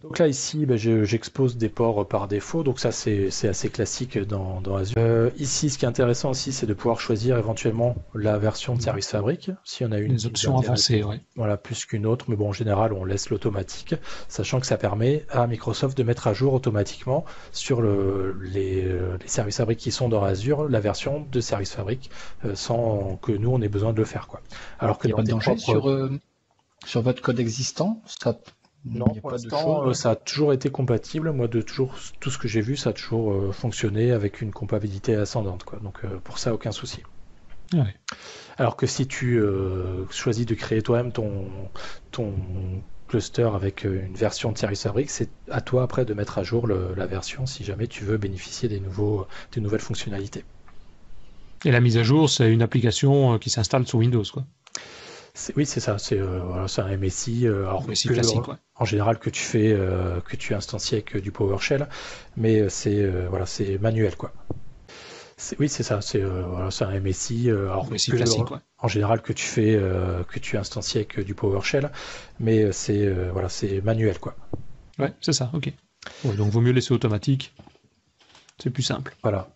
Donc là, ici, j'expose des ports par défaut. Donc ça, c'est assez classique dans Azure. Ici, ce qui est intéressant aussi, c'est de pouvoir choisir éventuellement la version de Service Fabric. Si on a une options avancées, ouais. Voilà, plus qu'une autre. Mais bon, en général, on laisse l'automatique, sachant que ça permet à Microsoft de mettre à jour automatiquement sur les Service Fabric qui sont dans Azure, la version de Service Fabric, sans que nous, on ait besoin de le faire, quoi. Alors que il n'y a pas de danger sur votre code existant, non, pour l'instant, ça a toujours été compatible. Moi, tout ce que j'ai vu, ça a toujours fonctionné avec une compatibilité ascendante, quoi. Donc, pour ça, aucun souci. Ouais. Alors que si tu choisis de créer toi-même ton cluster avec une version de Service Fabric, c'est à toi après de mettre à jour la version si jamais tu veux bénéficier des nouvelles fonctionnalités. Et la mise à jour, c'est une application qui s'installe sur Windows, quoi. Oui, c'est ça. C'est un MSI. Alors MSI classique, ouais. En général, que tu instancies avec du PowerShell, mais c'est manuel, quoi. Oui, c'est ça. C'est un MSI. Alors MSI classique, ouais. En général, que tu instancies avec du PowerShell, mais c'est manuel, quoi. Ouais, c'est ça. Ok. Ouais, donc vaut mieux laisser automatique. C'est plus simple. Voilà.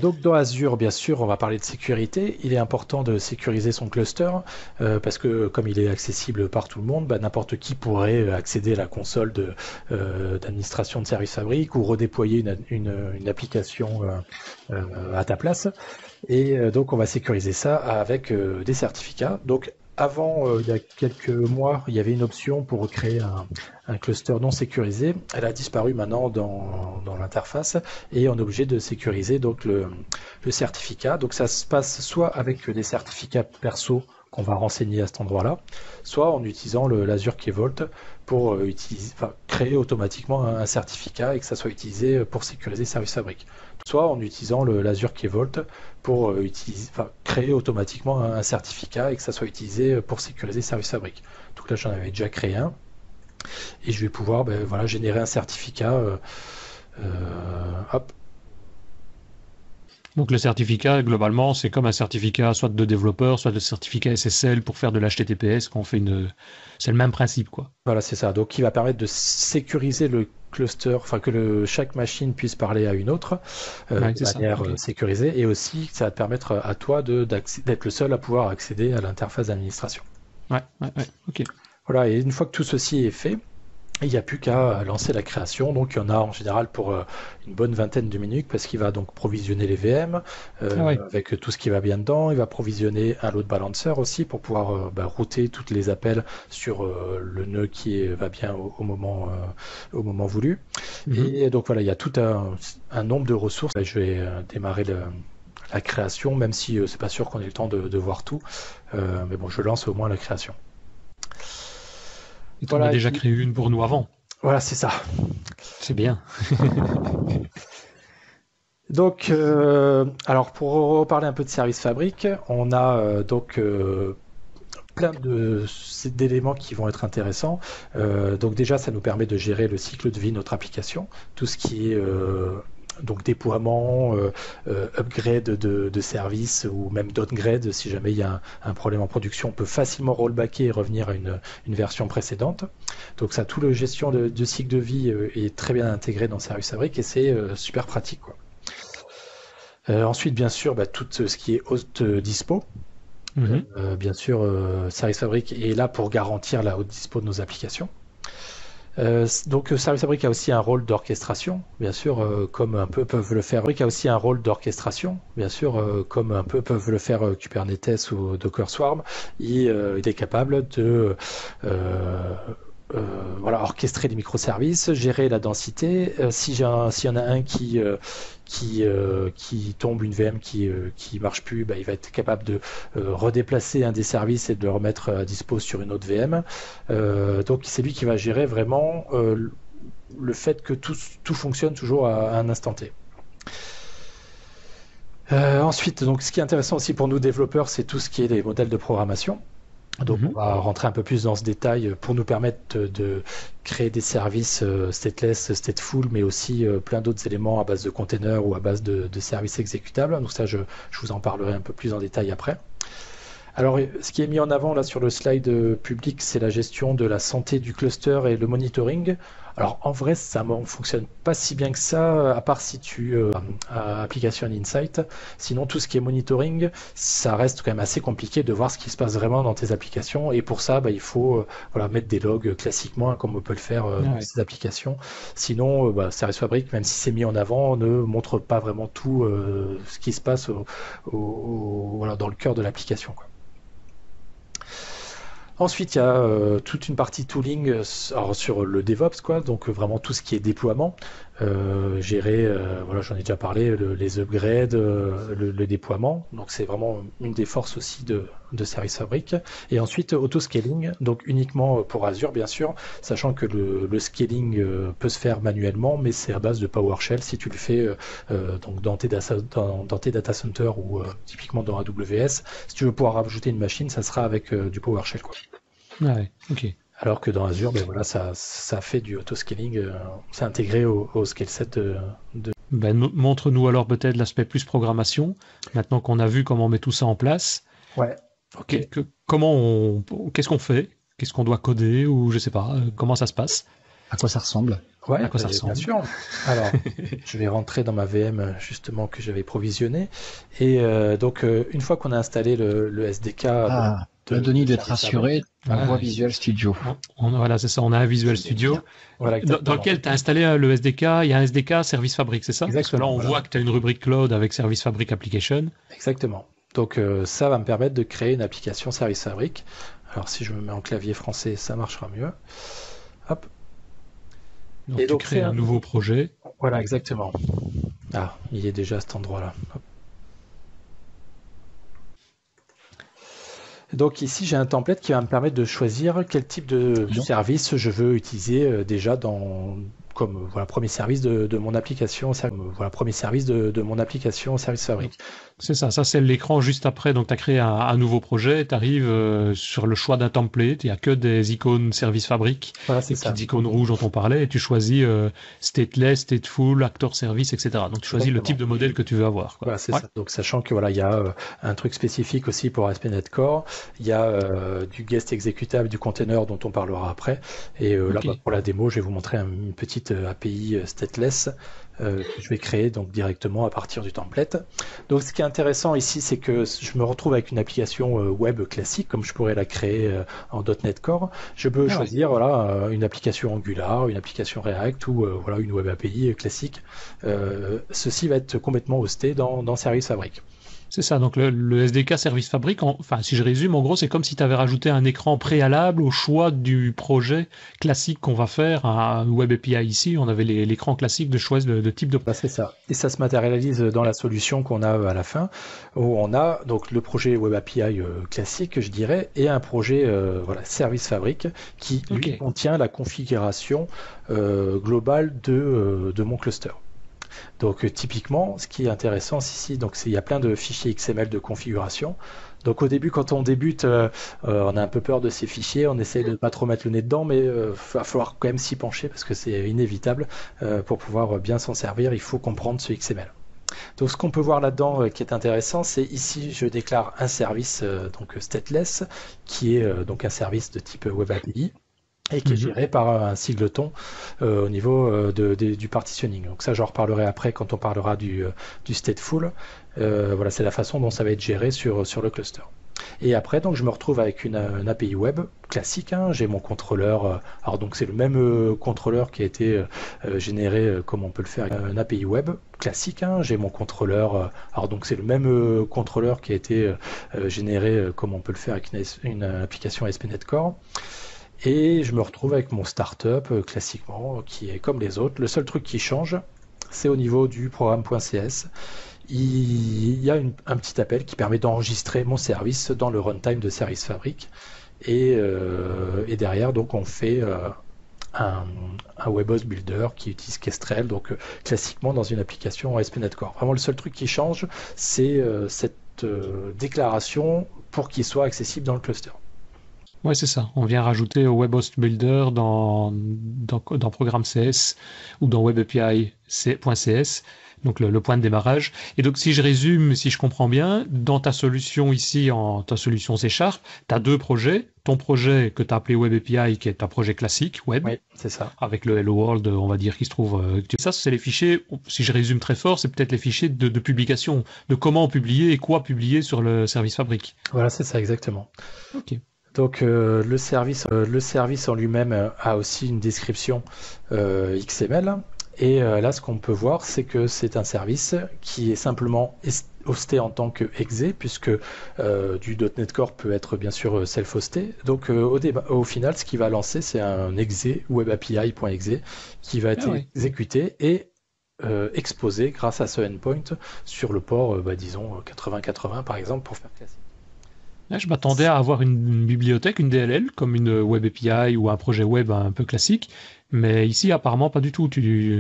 Donc dans Azure, bien sûr, on va parler de sécurité. Il est important de sécuriser son cluster parce que comme il est accessible par tout le monde, n'importe qui pourrait accéder à la console d'administration de Service Fabric ou redéployer une application à ta place. Et donc on va sécuriser ça avec des certificats. Donc avant, il y a quelques mois, il y avait une option pour créer un cluster non sécurisé. Elle a disparu maintenant dans l'interface et on est obligé de sécuriser donc le certificat. Donc ça se passe soit avec des certificats perso qu'on va renseigner à cet endroit-là, soit en utilisant l'Azure Key Vault pour créer automatiquement un certificat et que ça soit utilisé pour sécuriser Service Fabric. Soit en utilisant l'Azure Key Vault pour créer automatiquement un certificat et que ça soit utilisé pour sécuriser Service Fabric. Donc là, j'en avais déjà créé un et je vais pouvoir générer un certificat. Hop. Donc le certificat, globalement, c'est comme un certificat soit de développeur, soit de certificat SSL pour faire de l'HTTPS quand on fait c'est le même principe, quoi. Voilà, c'est ça. Donc qui va permettre de sécuriser le cluster, que chaque machine puisse parler à une autre de manière sécurisée, et aussi ça va te permettre à toi d'être le seul à pouvoir accéder à l'interface d'administration. Ouais, ok. Voilà, et une fois que tout ceci est fait, il n'y a plus qu'à lancer la création. Donc il y en a en général pour une bonne vingtaine de minutes, parce qu'il va donc provisionner les VM avec tout ce qui va bien dedans. Il va provisionner un load balancer aussi pour pouvoir router tous les appels sur le nœud qui va bien au moment voulu. Et donc voilà, il y a tout un nombre de ressources. Je vais démarrer la création, même si c'est pas sûr qu'on ait le temps de voir tout. Mais bon, je lance au moins la création. Tu en as déjà créé une pour nous avant. Voilà, c'est ça. C'est bien. Donc, alors pour reparler un peu de Service Fabric, on a plein d'éléments qui vont être intéressants. Donc déjà, ça nous permet de gérer le cycle de vie de notre application, tout ce qui est donc déploiement, upgrade de services ou même downgrade. Si jamais il y a un problème en production, on peut facilement rollbacker et revenir à une version précédente. Donc ça, tout le gestion de cycle de vie est très bien intégré dans Service Fabric et c'est super pratique, quoi. Ensuite, bien sûr, tout ce qui est host dispo. Bien sûr, Service Fabric est là pour garantir la haute dispo de nos applications. Donc Service Fabric a aussi un rôle d'orchestration, bien sûr, comme un peu peuvent le faire. Fabric a aussi un rôle d'orchestration, bien sûr, comme un peu peuvent le faire Kubernetes ou Docker Swarm. Il est capable de orchestrer les microservices, gérer la densité. S'il y en a un qui tombe, une VM qui marche plus, il va être capable de redéplacer un des services et de le remettre à dispo sur une autre VM. Donc c'est lui qui va gérer vraiment le fait que tout fonctionne toujours à un instant T. Ensuite, donc, ce qui est intéressant aussi pour nous développeurs, c'est tout ce qui est les modèles de programmation. Donc on va rentrer un peu plus dans ce détail pour nous permettre de créer des services stateless, stateful, mais aussi plein d'autres éléments à base de containers ou à base de services exécutables. Donc ça, je vous en parlerai un peu plus en détail après. Alors, ce qui est mis en avant là sur le slide public, c'est la gestion de la santé du cluster et le monitoring. Alors, en vrai, ça ne fonctionne pas si bien que ça, à part si tu as Application Insight. Sinon, tout ce qui est monitoring, ça reste quand même assez compliqué de voir ce qui se passe vraiment dans tes applications. Et pour ça, il faut mettre des logs classiquement, comme on peut le faire dans ces applications. Sinon, Service Fabric, même si c'est mis en avant, ne montre pas vraiment tout ce qui se passe dans le cœur de l'application, quoi. Ensuite, il y a toute une partie tooling sur le DevOps, quoi, donc vraiment tout ce qui est déploiement, gérer, j'en ai déjà parlé, les upgrades, le déploiement, donc c'est vraiment une des forces aussi de Service Fabric. Et ensuite, auto-scaling, donc uniquement pour Azure, bien sûr, sachant que le scaling peut se faire manuellement, mais c'est à base de PowerShell. Si tu le fais donc dans tes data centers ou typiquement dans AWS, si tu veux pouvoir rajouter une machine, ça sera avec du PowerShell, quoi. Ah ouais, ok. Alors que dans Azure, ça fait du auto-scaling, c'est intégré au scale set de... Montre-nous alors peut-être l'aspect plus programmation, maintenant qu'on a vu comment on met tout ça en place. Ouais. Okay. Qu'est-ce qu'on fait? Qu'est-ce qu'on doit coder? Ou je sais pas, comment ça se passe? À quoi ça ressemble? Ouais, à quoi ça ressemble? Bien sûr. Alors, je vais rentrer dans ma VM justement que j'avais provisionnée. Et donc, une fois qu'on a installé le SDK... Denis doit être rassuré, on voit Visual Studio. Voilà, c'est ça, on a un Visual Studio. Voilà, dans lequel tu as installé le SDK, il y a un SDK Service Fabric, c'est ça? Exactement. Parce que là, on voit que tu as une rubrique cloud avec Service Fabric Application. Exactement. Donc, ça va me permettre de créer une application Service Fabric. Alors, si je me mets en clavier français, ça marchera mieux. Hop. Donc, tu crées un nouveau projet. Voilà, exactement. Ah, il est déjà à cet endroit-là. Hop. Donc ici, j'ai un template qui va me permettre de choisir quel type de service je veux utiliser déjà comme voilà, premier service de mon application, premier service de mon application Service Fabric. C'est ça c'est l'écran juste après. Donc tu as créé un nouveau projet, tu arrives sur le choix d'un template, il n'y a que des icônes Service Fabric, voilà, des petites icônes rouges dont on parlait, et tu choisis stateless, stateful, actor service, etc. Donc tu choisis le type de modèle que tu veux avoir. Voilà, c'est ça. Donc sachant que voilà, il y a un truc spécifique aussi pour ASP.NET Core, il y a du guest exécutable, du container dont on parlera après. Et là, pour la démo, je vais vous montrer une petite API stateless que je vais créer donc directement à partir du template. Donc ce qui est intéressant ici, c'est que je me retrouve avec une application web classique, comme je pourrais la créer en .NET Core. Je peux choisir voilà, une application Angular, une application React ou voilà, une web API classique. Ceci va être complètement hosté dans Service Fabric. C'est ça, donc le SDK Service Fabric, enfin si je résume, en gros c'est comme si tu avais rajouté un écran préalable au choix du projet classique qu'on va faire, un Web API ici, on avait l'écran classique de choix de type de projet. C'est ça, et ça se matérialise dans la solution qu'on a à la fin, où on a donc le projet Web API classique, je dirais, et un projet voilà, Service Fabric qui lui contient la configuration globale de mon cluster. Donc typiquement, ce qui est intéressant ici, donc il y a plein de fichiers XML de configuration. Donc au début, quand on débute, on a un peu peur de ces fichiers, on essaye de ne pas trop mettre le nez dedans, mais va falloir quand même s'y pencher parce que c'est inévitable. Pour pouvoir bien s'en servir, il faut comprendre ce XML. Donc ce qu'on peut voir là-dedans qui est intéressant, c'est ici je déclare un service donc stateless, qui est donc un service de type Web API. Et qui est géré par un singleton au niveau du partitioning. Donc ça, j'en reparlerai après quand on parlera du stateful. Voilà, c'est la façon dont ça va être géré sur le cluster. Et après, donc, je me retrouve avec une API web classique. Hein. J'ai mon contrôleur. Alors donc c'est le même contrôleur qui a été généré comme on peut le faire avec une API web classique. Hein. J'ai mon contrôleur. Alors donc c'est le même contrôleur qui a été généré comme on peut le faire avec une application ASP.NET Core. Et je me retrouve avec mon startup classiquement, qui est comme les autres. Le seul truc qui change, c'est au niveau du programme.cs. Il y a un petit appel qui permet d'enregistrer mon service dans le runtime de Service Fabric. Et derrière, donc, on fait un WebHost Builder qui utilise Kestrel, donc classiquement dans une application ASP.NET Core. Vraiment, le seul truc qui change, c'est cette déclaration pour qu'il soit accessible dans le cluster. Ouais, c'est ça. On vient rajouter au WebHost Builder dans programme CS ou dans WebAPI.cs, donc le point de démarrage. Et donc, si je résume, si je comprends bien, dans ta solution ici, ta solution C#, tu as deux projets. Ton projet que tu as appelé WebAPI, qui est un projet classique, web. Oui, c'est ça. Avec le Hello World, on va dire, qui se trouve. Ça, c'est les fichiers, si je résume très fort, c'est peut-être les fichiers de publication, de comment publier et quoi publier sur le Service Fabric. Voilà, c'est ça, exactement. Ok. Donc le service en lui-même a aussi une description XML. Et là, ce qu'on peut voir, c'est que c'est un service qui est simplement hosté en tant que exe, puisque du .NET Core peut être bien sûr self-hosté. Donc au final, ce qui va lancer, c'est un exe webapi.exe qui va être exécuté et exposé grâce à ce endpoint sur le port, disons 8080 par exemple, pour faire classique. Là, je m'attendais à avoir une bibliothèque, une DLL, comme une Web API ou un projet web un peu classique, mais ici, apparemment, pas du tout.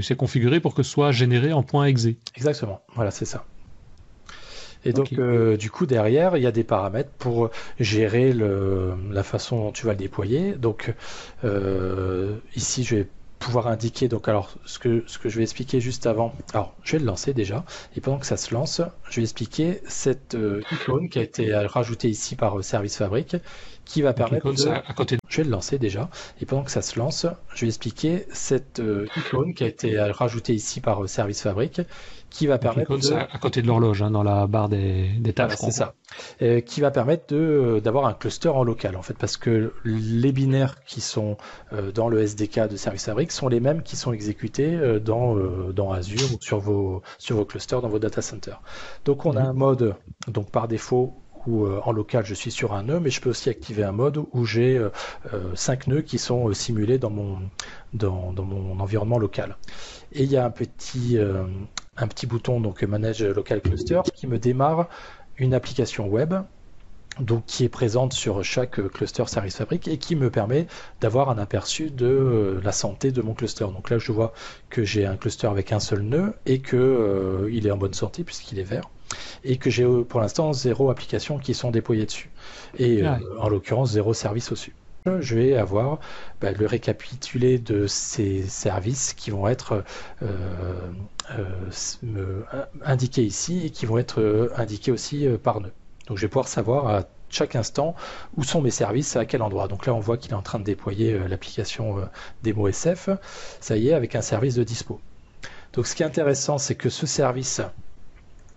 C'est configuré pour que ce soit généré en .exe. Exactement, voilà, c'est ça. Et donc, du coup, derrière, il y a des paramètres pour gérer la façon dont tu vas le déployer. Donc, ici, je vais pouvoir indiquer, donc alors ce que je vais expliquer juste avant, alors je vais le lancer déjà, et pendant que ça se lance, je vais expliquer cette icône qui a été rajoutée ici par Service Fabric, qui va permettre Je vais le lancer déjà, et pendant que ça se lance, je vais expliquer cette icône qui a été rajoutée ici par Service Fabric, qui va permettre à côté de l'horloge, dans la barre des tâches. Voilà, c'est ça. Qui va permettre d'avoir un cluster en local, en fait, parce que les binaires qui sont dans le SDK de Service Fabric sont les mêmes qui sont exécutés dans Azure ou sur vos clusters, dans vos data centers. Donc on a un mode, donc par défaut, où en local je suis sur un nœud, mais je peux aussi activer un mode où j'ai 5 nœuds qui sont simulés dans mon environnement local. Et il y a un petit bouton, donc Manage Local Cluster, qui me démarre une application web donc qui est présente sur chaque cluster Service Fabric et qui me permet d'avoir un aperçu de la santé de mon cluster. Donc là, je vois que j'ai un cluster avec un seul nœud et que il est en bonne santé puisqu'il est vert et que j'ai pour l'instant 0 applications qui sont déployées dessus et en l'occurrence 0 service au-dessus. Je vais avoir le récapitulé de ces services qui vont être indiqués ici et qui vont être indiqués aussi par nœud. Donc je vais pouvoir savoir à chaque instant où sont mes services, à quel endroit. Donc là on voit qu'il est en train de déployer l'application DemoSF, ça y est, avec un service de dispo. Donc ce qui est intéressant, c'est que ce service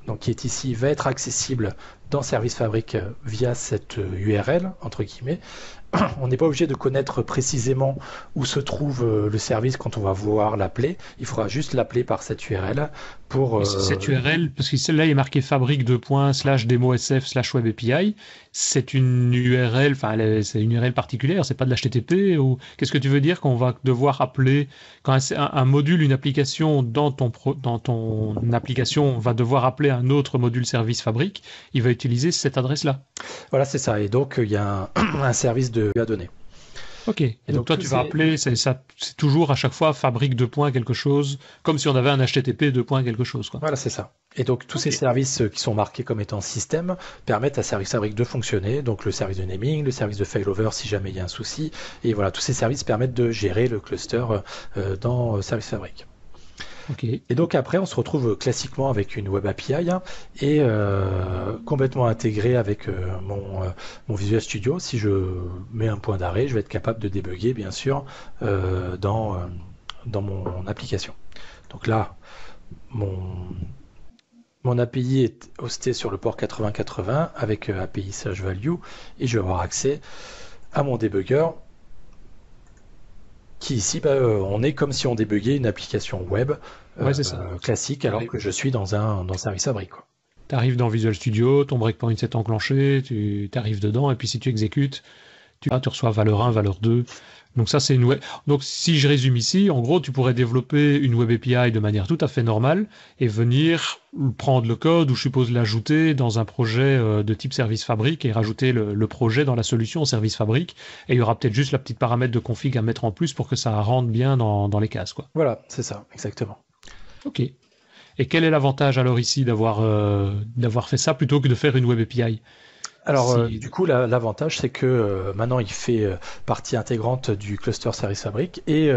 donc, qui est ici va être accessible dans Service Fabric via cette URL, entre guillemets. On n'est pas obligé de connaître précisément où se trouve le service quand on va vouloir l'appeler. Il faudra juste l'appeler par cette URL pour... Cette URL, parce que celle-là est marquée fabric2./demosf/web API. C'est une URL, enfin, c'est une URL particulière, c'est pas de l'HTTP ou qu'est-ce que tu veux dire qu'on va devoir appeler quand un module, une application dans ton application va devoir appeler un autre module service Fabric, il va utiliser cette adresse-là. Voilà, c'est ça. Et donc, il y a un service de à donner. Ok. Et donc toi, tu vas appeler, c'est toujours à chaque fois Fabric quelque chose, comme si on avait un HTTP quelque chose, quoi. Voilà, c'est ça. Et donc tous ces services qui sont marqués comme étant système permettent à Service Fabric de fonctionner. Donc le service de naming, le service de failover si jamais il y a un souci. Et voilà, tous ces services permettent de gérer le cluster dans Service Fabric. Okay. Et donc après, on se retrouve classiquement avec une Web API et complètement intégré avec mon Visual Studio. Si je mets un point d'arrêt, je vais être capable de débugger, bien sûr, dans mon application. Donc là, mon API est hosté sur le port 8080 avec API/value et je vais avoir accès à mon debugger qui ici, on est comme si on débuguait une application web classique alors que je suis dans un Service Fabric. Tu arrives dans Visual Studio, ton breakpoint s'est enclenché, tu arrives dedans et puis si tu exécutes, tu reçois valeur 1, valeur 2. Donc ça c'est une web. Donc si je résume ici, en gros tu pourrais développer une web API de manière tout à fait normale et venir prendre le code ou je suppose l'ajouter dans un projet de type Service Fabric et rajouter le projet dans la solution Service Fabric et il y aura peut-être juste la petite paramètre de config à mettre en plus pour que ça rentre bien dans les cases, quoi. Voilà, c'est ça, exactement. Ok. Et quel est l'avantage alors ici d'avoir fait ça plutôt que de faire une web API ? Alors, du coup, l'avantage, c'est que maintenant, il fait partie intégrante du cluster Service Fabric et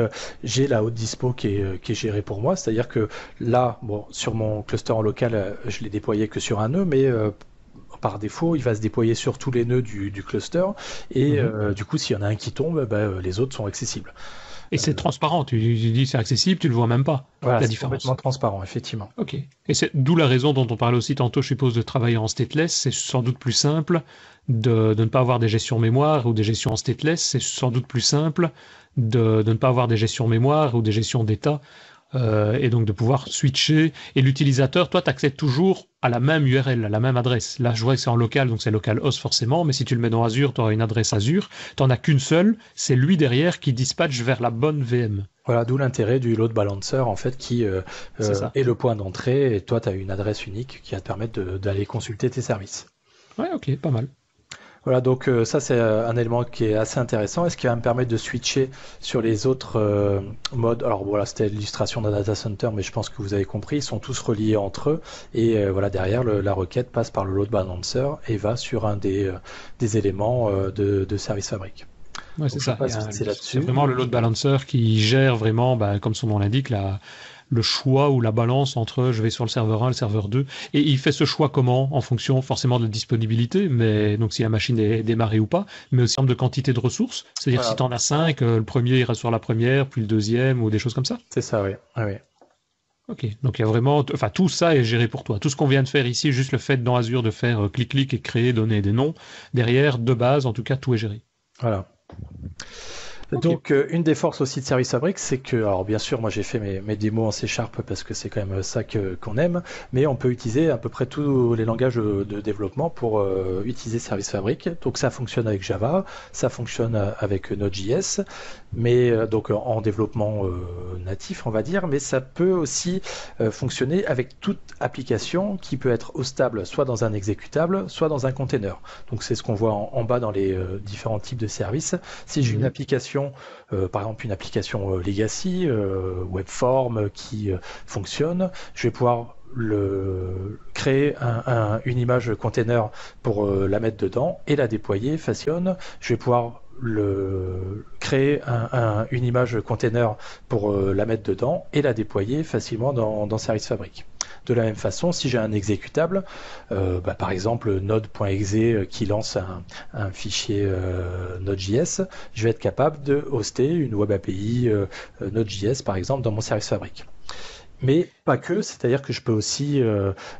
j'ai la haute dispo qui est gérée pour moi. C'est-à-dire que là, sur mon cluster en local, je l'ai déployé que sur un nœud, mais par défaut, il va se déployer sur tous les nœuds du cluster et du coup, s'il y en a un qui tombe, les autres sont accessibles. Et c'est transparent, tu dis c'est accessible, tu le vois même pas. Voilà, c'est complètement transparent, effectivement. Ok. Et c'est d'où la raison dont on parlait aussi tantôt, je suppose, de travailler en stateless. C'est sans doute plus simple de ne pas avoir des gestions mémoire ou des gestions en stateless. C'est sans doute plus simple de ne pas avoir des gestions mémoire ou des gestions d'état. Et donc de pouvoir switcher. Et l'utilisateur, toi, tu accèdes toujours à la même URL, à la même adresse. Là, je vois que c'est en local, donc c'est localhost forcément, mais si tu le mets dans Azure, tu auras une adresse Azure. Tu n'en as qu'une seule, c'est lui derrière qui dispatche vers la bonne VM. Voilà, d'où l'intérêt du load balancer, en fait, qui est le point d'entrée, et toi, tu as une adresse unique qui va te permettre d'aller consulter tes services. Ouais, ok, pas mal. Voilà, donc ça c'est un élément qui est assez intéressant et ce qui va me permettre de switcher sur les autres modes. Alors voilà, c'était l'illustration d'un data center, mais je pense que vous avez compris, ils sont tous reliés entre eux et voilà, derrière la requête passe par le load balancer et va sur un des éléments de Service Fabric. Ouais, c'est ça. C'est vraiment le load balancer qui gère vraiment, comme son nom l'indique, le choix ou la balance entre je vais sur le serveur 1, le serveur 2. Et il fait ce choix comment? En fonction forcément de la disponibilité, mais donc si la machine est démarrée ou pas, mais aussi en termes de quantité de ressources. C'est-à-dire si tu en as 5, le premier ira sur la première, puis le deuxième, ou des choses comme ça. C'est ça, oui. Ah, oui. Ok, donc il y a vraiment, tout ça est géré pour toi. Tout ce qu'on vient de faire ici, juste le fait dans Azure de faire clic-clic et créer, donner des noms, derrière, de base, en tout cas, tout est géré. Voilà. Donc, une des forces aussi de Service Fabric, c'est que, alors bien sûr, moi j'ai fait mes démos en C# parce que c'est quand même ça qu'on aime, mais on peut utiliser à peu près tous les langages de développement pour utiliser Service Fabric. Donc ça fonctionne avec Java, ça fonctionne avec Node.js, mais donc en développement natif, on va dire, mais ça peut aussi fonctionner avec toute application qui peut être hostable soit dans un exécutable, soit dans un container. Donc c'est ce qu'on voit en bas dans les différents types de services. Si j'ai une application, par exemple une application legacy, webform qui fonctionne, je vais pouvoir créer une image container pour la mettre dedans et la déployer facilement. Je vais pouvoir créer une image container pour la mettre dedans et la déployer facilement dans Service Fabric. De la même façon, si j'ai un exécutable, par exemple node.exe qui lance un fichier Node.js, je vais être capable de hoster une web API Node.js par exemple dans mon Service Fabric. Mais pas que, c'est-à-dire que je peux aussi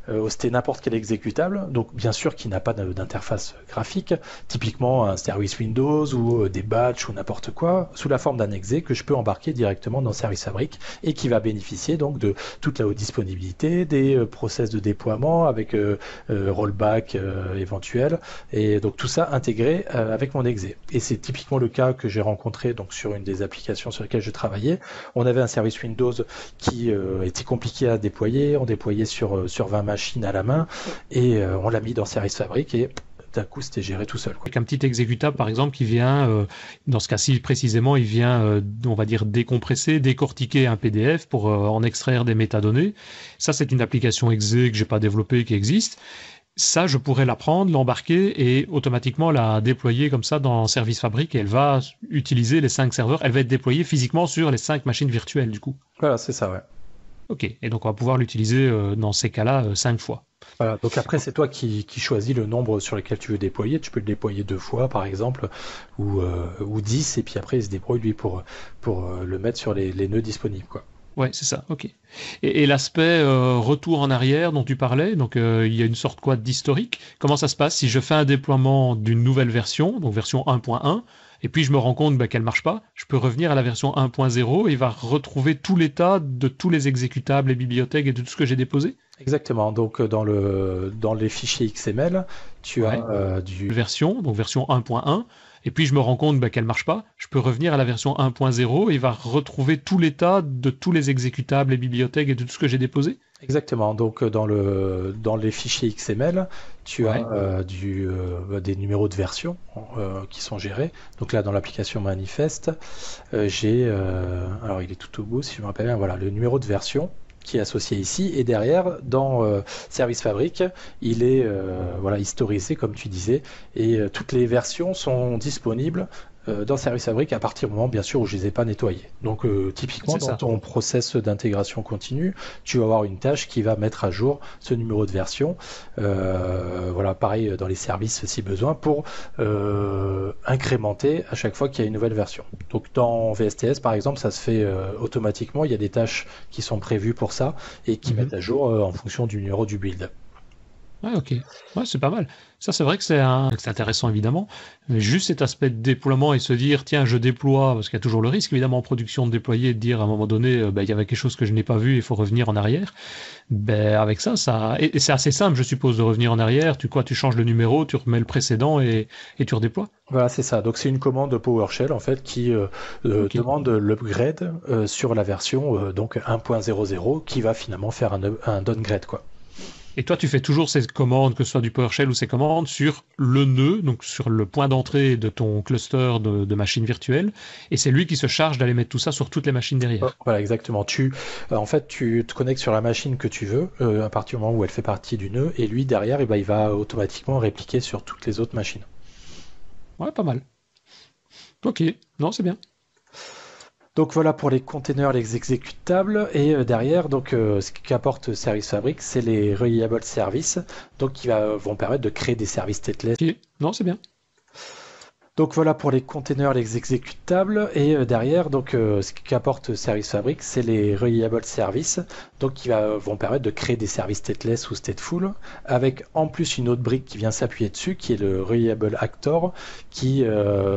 hoster n'importe quel exécutable, donc bien sûr qui n'a pas d'interface graphique, typiquement un service Windows ou des batchs ou n'importe quoi, sous la forme d'un exe que je peux embarquer directement dans Service Fabric et qui va bénéficier donc de toute la haute disponibilité, des process de déploiement avec rollback éventuel, et donc tout ça intégré avec mon exe. Et c'est typiquement le cas que j'ai rencontré donc sur une des applications sur lesquelles je travaillais. On avait un service Windows qui était compliqué à déployer, on déployait sur 20 machines à la main et on l'a mis dans Service Fabric et d'un coup c'était géré tout seul. Avec un petit exécutable par exemple qui vient, dans ce cas-ci précisément, il vient, on va dire, décompresser, décortiquer un PDF pour en extraire des métadonnées. Ça c'est une application exe que j'ai pas développée, qui existe. Ça, je pourrais la prendre, l'embarquer et automatiquement la déployer comme ça dans Service Fabric et elle va utiliser les 5 serveurs. Elle va être déployée physiquement sur les 5 machines virtuelles du coup. Voilà, c'est ça, ouais. Ok, et donc on va pouvoir l'utiliser dans ces cas-là 5 fois. Voilà, donc après c'est toi qui choisis le nombre sur lequel tu veux déployer. Tu peux le déployer 2 fois par exemple, ou 10, et puis après il se débrouille lui pour le mettre sur les nœuds disponibles, quoi. Ouais, c'est ça, ok. Et l'aspect retour en arrière dont tu parlais, donc il y a une sorte d'historique. Comment ça se passe si je fais un déploiement d'une nouvelle version, donc version 1.1, et puis je me rends compte qu'elle marche pas, je peux revenir à la version 1.0 et il va retrouver tout l'état de tous les exécutables, les bibliothèques et de tout ce que j'ai déposé? Exactement, donc dans les fichiers XML, tu as version, donc version 1.1, et puis je me rends compte qu'elle marche pas, je peux revenir à la version 1.0 et il va retrouver tout l'état de tous les exécutables, les bibliothèques et de tout ce que j'ai déposé? Exactement, donc dans les fichiers XML, tu as des numéros de version qui sont gérés. Donc là, dans l'application manifeste, j'ai, alors il est tout au bout, si je me rappelle bien, voilà, le numéro de version qui est associé ici, et derrière dans Service Fabric il est historisé comme tu disais, et toutes les versions sont disponibles dans Service Fabric à partir du moment bien sûr où je les ai pas nettoyés. Donc typiquement dans ton process d'intégration continue, tu vas avoir une tâche qui va mettre à jour ce numéro de version, pareil dans les services si besoin, pour incrémenter à chaque fois qu'il y a une nouvelle version. Donc dans VSTS par exemple ça se fait automatiquement, il y a des tâches qui sont prévues pour ça et qui mettent à jour en fonction du numéro du build. Ouais, ok. Ouais, c'est pas mal. Ça, c'est vrai que c'est intéressant, évidemment. Mais juste cet aspect de déploiement et se dire, tiens, je déploie, parce qu'il y a toujours le risque, évidemment, en production de déployer, de dire à un moment donné, il y avait quelque chose que je n'ai pas vu, il faut revenir en arrière. Avec ça, et c'est assez simple, je suppose, de revenir en arrière. Tu changes le numéro, tu remets le précédent et tu redéploies. Voilà, c'est ça. Donc, c'est une commande PowerShell, en fait, qui demande l'upgrade sur la version, donc 1.00, qui va finalement faire un downgrade, quoi. Et toi, tu fais toujours ces commandes, que ce soit du PowerShell ou ces commandes, sur le nœud, donc sur le point d'entrée de ton cluster de machines virtuelles, et c'est lui qui se charge d'aller mettre tout ça sur toutes les machines derrière. Voilà, exactement. Tu te connectes sur la machine que tu veux, à partir du moment où elle fait partie du nœud, et lui, derrière, il va automatiquement répliquer sur toutes les autres machines. Ouais, pas mal. Ok, non, c'est bien. Donc voilà pour les containers, les exécutables, et derrière, donc ce qu'apporte Service Fabric, c'est les reliable services, donc qui vont permettre de créer des services stateless. Okay. Non, c'est bien. Donc voilà pour les containers, les exécutables, et derrière, donc ce qu'apporte Service Fabric, c'est les Reliable Services, donc vont permettre de créer des services stateless ou stateful, avec en plus une autre brique qui vient s'appuyer dessus, qui est le Reliable Actor, qui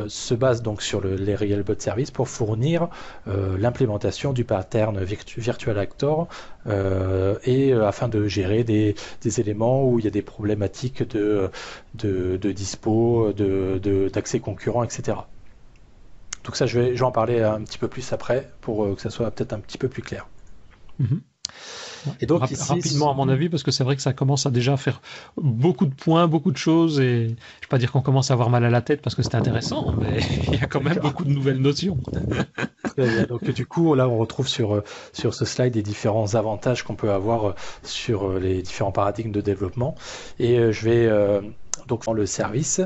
se base donc sur les Reliable Services pour fournir l'implémentation du pattern Virtual Actor, et afin de gérer des éléments où il y a des problématiques de dispo, d'accès concurrent, etc. Donc ça, je vais en parler un petit peu plus après pour que ça soit peut-être un petit peu plus clair. Et donc rapidement à mon avis, parce que c'est vrai que ça commence à déjà faire beaucoup de points, beaucoup de choses, et je ne vais pas dire qu'on commence à avoir mal à la tête parce que c'est intéressant, mais il y a quand même beaucoup de nouvelles notions. Donc du coup, là on retrouve sur ce slide les différents avantages qu'on peut avoir sur les différents paradigmes de développement, et je vais donc dans le service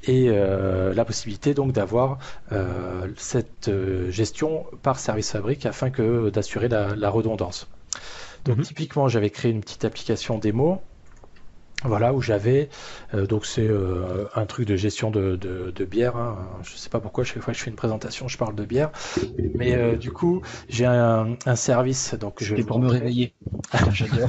et la possibilité donc d'avoir cette gestion par Service Fabric afin d'assurer la redondance. Donc typiquement, j'avais créé une petite application démo, voilà, où j'avais donc c'est un truc de gestion de bière. Hein. Je sais pas pourquoi chaque fois que je fais une présentation, je parle de bière, mais du coup j'ai un service, donc je. C'est pour me réveiller. J'adore.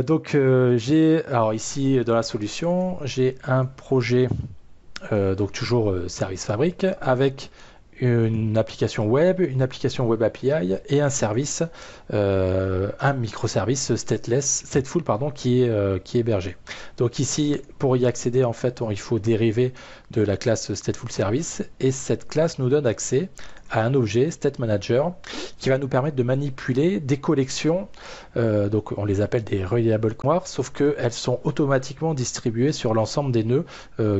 Donc j'ai, alors ici dans la solution, j'ai un projet, donc toujours Service Fabric, avec une application web API et un service, un microservice stateful qui est hébergé. Donc ici, pour y accéder, en fait, il faut dériver de la classe stateful service, et cette classe nous donne accès à un objet state manager qui va nous permettre de manipuler des collections, donc on les appelle des reliable noirs, sauf qu'elles sont automatiquement distribuées sur l'ensemble des nœuds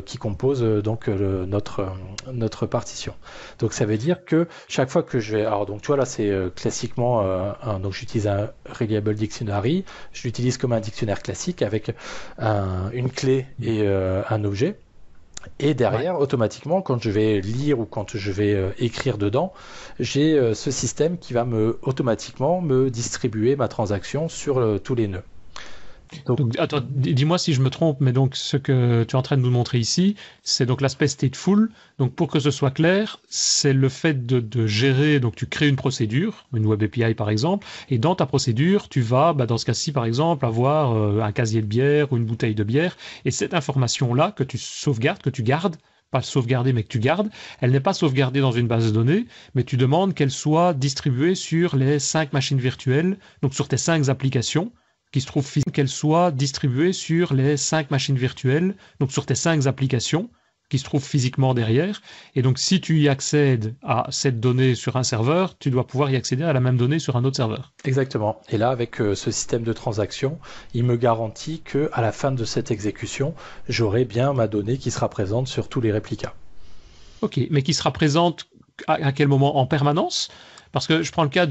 qui composent donc notre partition. Donc ça veut dire que chaque fois que je vais, alors donc tu vois là c'est classiquement donc j'utilise un reliable dictionary, je l'utilise comme un dictionnaire classique avec une clé et un objet. Et derrière, automatiquement, quand je vais lire ou quand je vais écrire dedans, j'ai ce système qui va automatiquement me distribuer ma transaction sur tous les nœuds. Donc, attends, dis-moi si je me trompe, mais donc ce que tu es en train de nous montrer ici, c'est donc l'aspect stateful. Donc pour que ce soit clair, c'est le fait de gérer, donc tu crées une procédure, une web API par exemple, et dans ta procédure, tu vas, dans ce cas-ci par exemple, avoir un casier de bière ou une bouteille de bière, et cette information-là que tu sauvegardes, que tu gardes, pas sauvegarder mais que tu gardes, elle n'est pas sauvegardée dans une base de données, mais tu demandes qu'elle soit distribuée sur les 5 machines virtuelles, donc sur tes 5 applications, qui se trouve physiquement, qu'elle soit distribuée sur les 5 machines virtuelles, donc sur tes 5 applications, qui se trouvent physiquement derrière. Et donc, si tu y accèdes à cette donnée sur un serveur, tu dois pouvoir y accéder à la même donnée sur un autre serveur. Exactement. Et là, avec ce système de transaction, il me garantit que à la fin de cette exécution, j'aurai bien ma donnée qui sera présente sur tous les réplicas. Ok, mais qui sera présente à quel moment? En permanence? Parce que je prends le cas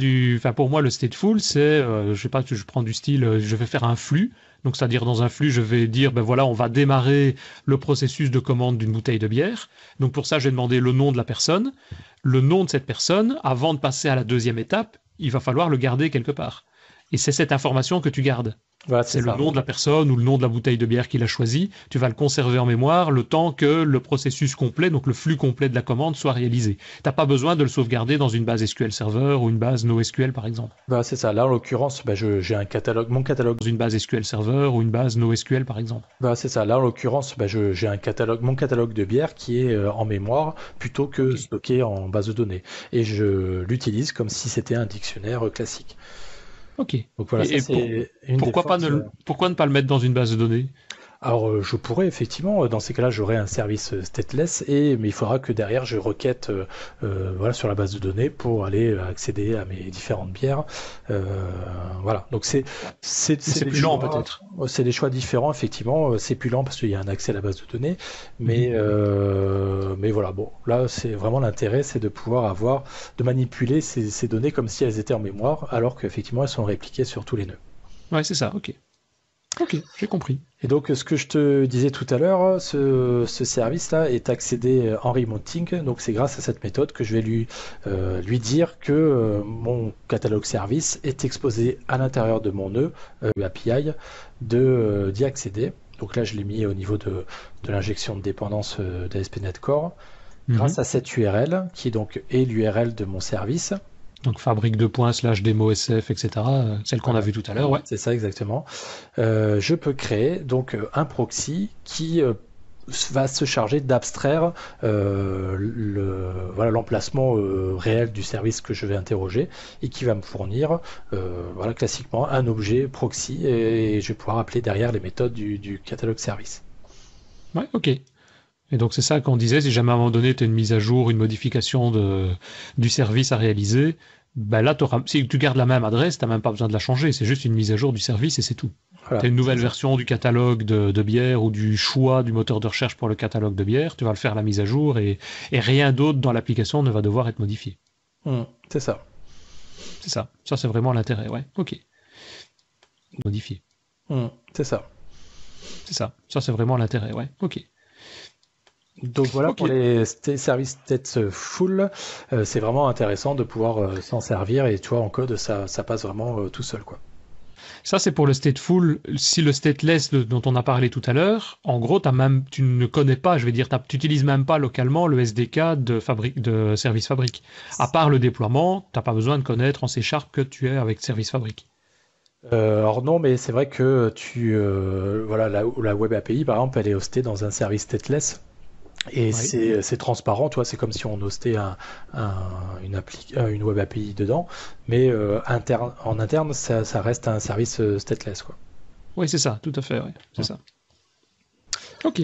pour moi, le stateful, c'est, je sais pas, je prends du style, je vais faire un flux. Donc, c'est-à-dire, dans un flux, je vais dire, voilà, on va démarrer le processus de commande d'une bouteille de bière. Donc, pour ça, je vais demander le nom de la personne. Le nom de cette personne, avant de passer à la deuxième étape, il va falloir le garder quelque part. Et c'est cette information que tu gardes. Voilà, c'est le nom de la personne ou le nom de la bouteille de bière qu'il a choisi. Tu vas le conserver en mémoire le temps que le processus complet, donc le flux complet de la commande, soit réalisé. Tu n'as pas besoin de le sauvegarder dans une base SQL Server ou une base NoSQL, par exemple. C'est ça. Là, en l'occurrence, j'ai un catalogue, mon catalogue. Dans une base SQL Server ou une base NoSQL, par exemple. C'est ça. Là, en l'occurrence, j'ai un catalogue, mon catalogue de bière qui est en mémoire plutôt que stocké en base de données. Et je l'utilise comme si c'était un dictionnaire classique. Ok. Donc voilà, pourquoi ne pas le mettre dans une base de données? Alors, je pourrais effectivement, dans ces cas-là, j'aurai un service stateless, mais il faudra que derrière je requête sur la base de données pour aller accéder à mes différentes bières. Voilà. Donc c'est plus lent peut-être. C'est des choix différents, effectivement. C'est plus lent parce qu'il y a un accès à la base de données, mais voilà. Bon, là, c'est vraiment l'intérêt, c'est de pouvoir de manipuler ces données comme si elles étaient en mémoire, alors qu'effectivement elles sont répliquées sur tous les nœuds. Ouais, c'est ça. Ok. Ok, j'ai compris. Et donc, ce que je te disais tout à l'heure, ce service-là est accédé en remoting. Donc, c'est grâce à cette méthode que je vais lui dire que mon catalogue service est exposé à l'intérieur de mon nœud API, d'y accéder. Donc là, je l'ai mis au niveau de l'injection de dépendance d'ASP.NET Core, grâce à cette URL, qui donc est l'URL de mon service. Donc fabrique /demo SF, etc. Celle qu'on a vue tout à l'heure, ouais. C'est ça, exactement. Je peux créer donc un proxy qui va se charger d'abstraire l'emplacement réel du service que je vais interroger et qui va me fournir classiquement un objet proxy et je vais pouvoir appeler derrière les méthodes du catalogue service. Ouais, ok. Et donc c'est ça qu'on disait, si jamais à un moment donné tu as une mise à jour, une modification du service à réaliser, ben là si tu gardes la même adresse, tu n'as même pas besoin de la changer, c'est juste une mise à jour du service et c'est tout. Voilà. Tu as une nouvelle version du catalogue de bière ou du choix du moteur de recherche pour le catalogue de bière, tu vas le faire la mise à jour et rien d'autre dans l'application ne va devoir être modifié. C'est ça. C'est ça. Ça c'est vraiment l'intérêt, ouais. Ok. Modifié. C'est ça. C'est ça. Ça c'est vraiment l'intérêt, ouais. Ok. Donc voilà, pour les services stateful, c'est vraiment intéressant de pouvoir s'en servir et tu vois en code ça passe vraiment tout seul quoi. Ça c'est pour le stateful. Si le stateless dont on a parlé tout à l'heure, en gros tu ne connais pas, je vais dire, tu n'utilises même pas localement le SDK de Service Fabric. À part le déploiement, tu n'as pas besoin de connaître en C# que tu es avec Service Fabric. Alors non, mais c'est vrai que la Web API par exemple, elle est hostée dans un service stateless. Et oui. C'est transparent, toi, c'est comme si on hostait une web API dedans, mais en interne, ça reste un service stateless, quoi. Oui, c'est ça, tout à fait, ouais. C'est ça. Ok.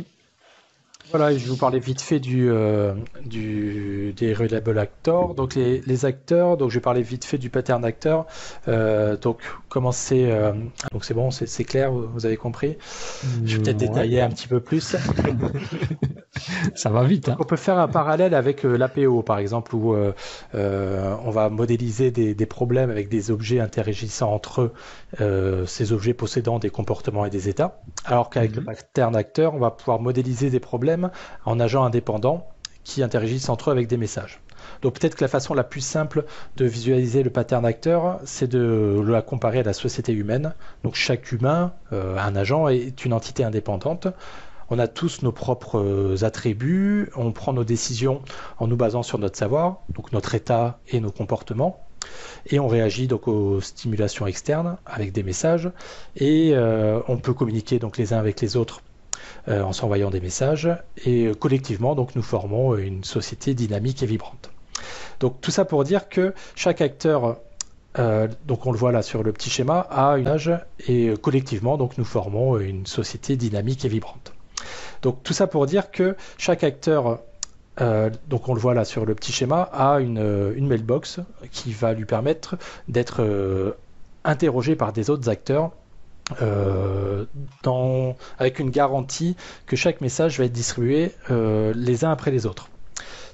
Voilà, je vais vous parler vite fait des reliable actors. Donc les acteurs, donc je vais parler vite fait du pattern acteur. Donc comment c'est donc c'est bon, c'est clair, vous avez compris. Je vais peut-être détailler un petit peu plus. Ça va vite. Hein. On peut faire un parallèle avec l'APO par exemple où on va modéliser des problèmes avec des objets interagissant entre eux, ces objets possédant des comportements et des états. Alors qu'avec le pattern acteur, on va pouvoir modéliser des problèmes en agents indépendants qui interagissent entre eux avec des messages. Donc peut-être que la façon la plus simple de visualiser le pattern acteur, c'est de la comparer à la société humaine. Donc chaque humain, un agent, est une entité indépendante. On a tous nos propres attributs, on prend nos décisions en nous basant sur notre savoir, donc notre état et nos comportements, et on réagit donc aux stimulations externes avec des messages, et on peut communiquer donc les uns avec les autres en s'envoyant des messages, et collectivement donc nous formons une société dynamique et vibrante. Donc tout ça pour dire que chaque acteur, donc on le voit là sur le petit schéma, a une âge, et collectivement donc nous formons une société dynamique et vibrante. Donc tout ça pour dire que chaque acteur, donc on le voit là sur le petit schéma, a une mailbox qui va lui permettre d'être interrogé par des autres acteurs avec une garantie que chaque message va être distribué les uns après les autres.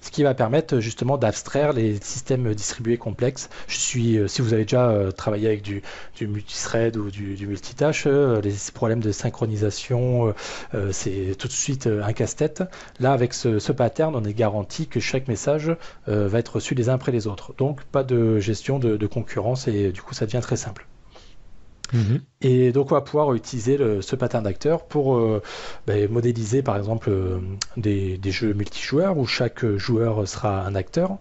Ce qui va permettre justement d'abstraire les systèmes distribués complexes. Si vous avez déjà travaillé avec du multithread ou du multitâche, les problèmes de synchronisation, c'est tout de suite un casse-tête. Là, avec ce pattern, on est garanti que chaque message va être reçu les uns après les autres. Donc, pas de gestion de concurrence et du coup, ça devient très simple. Et donc on va pouvoir utiliser ce pattern d'acteur pour modéliser par exemple des jeux multijoueurs où chaque joueur sera un acteur.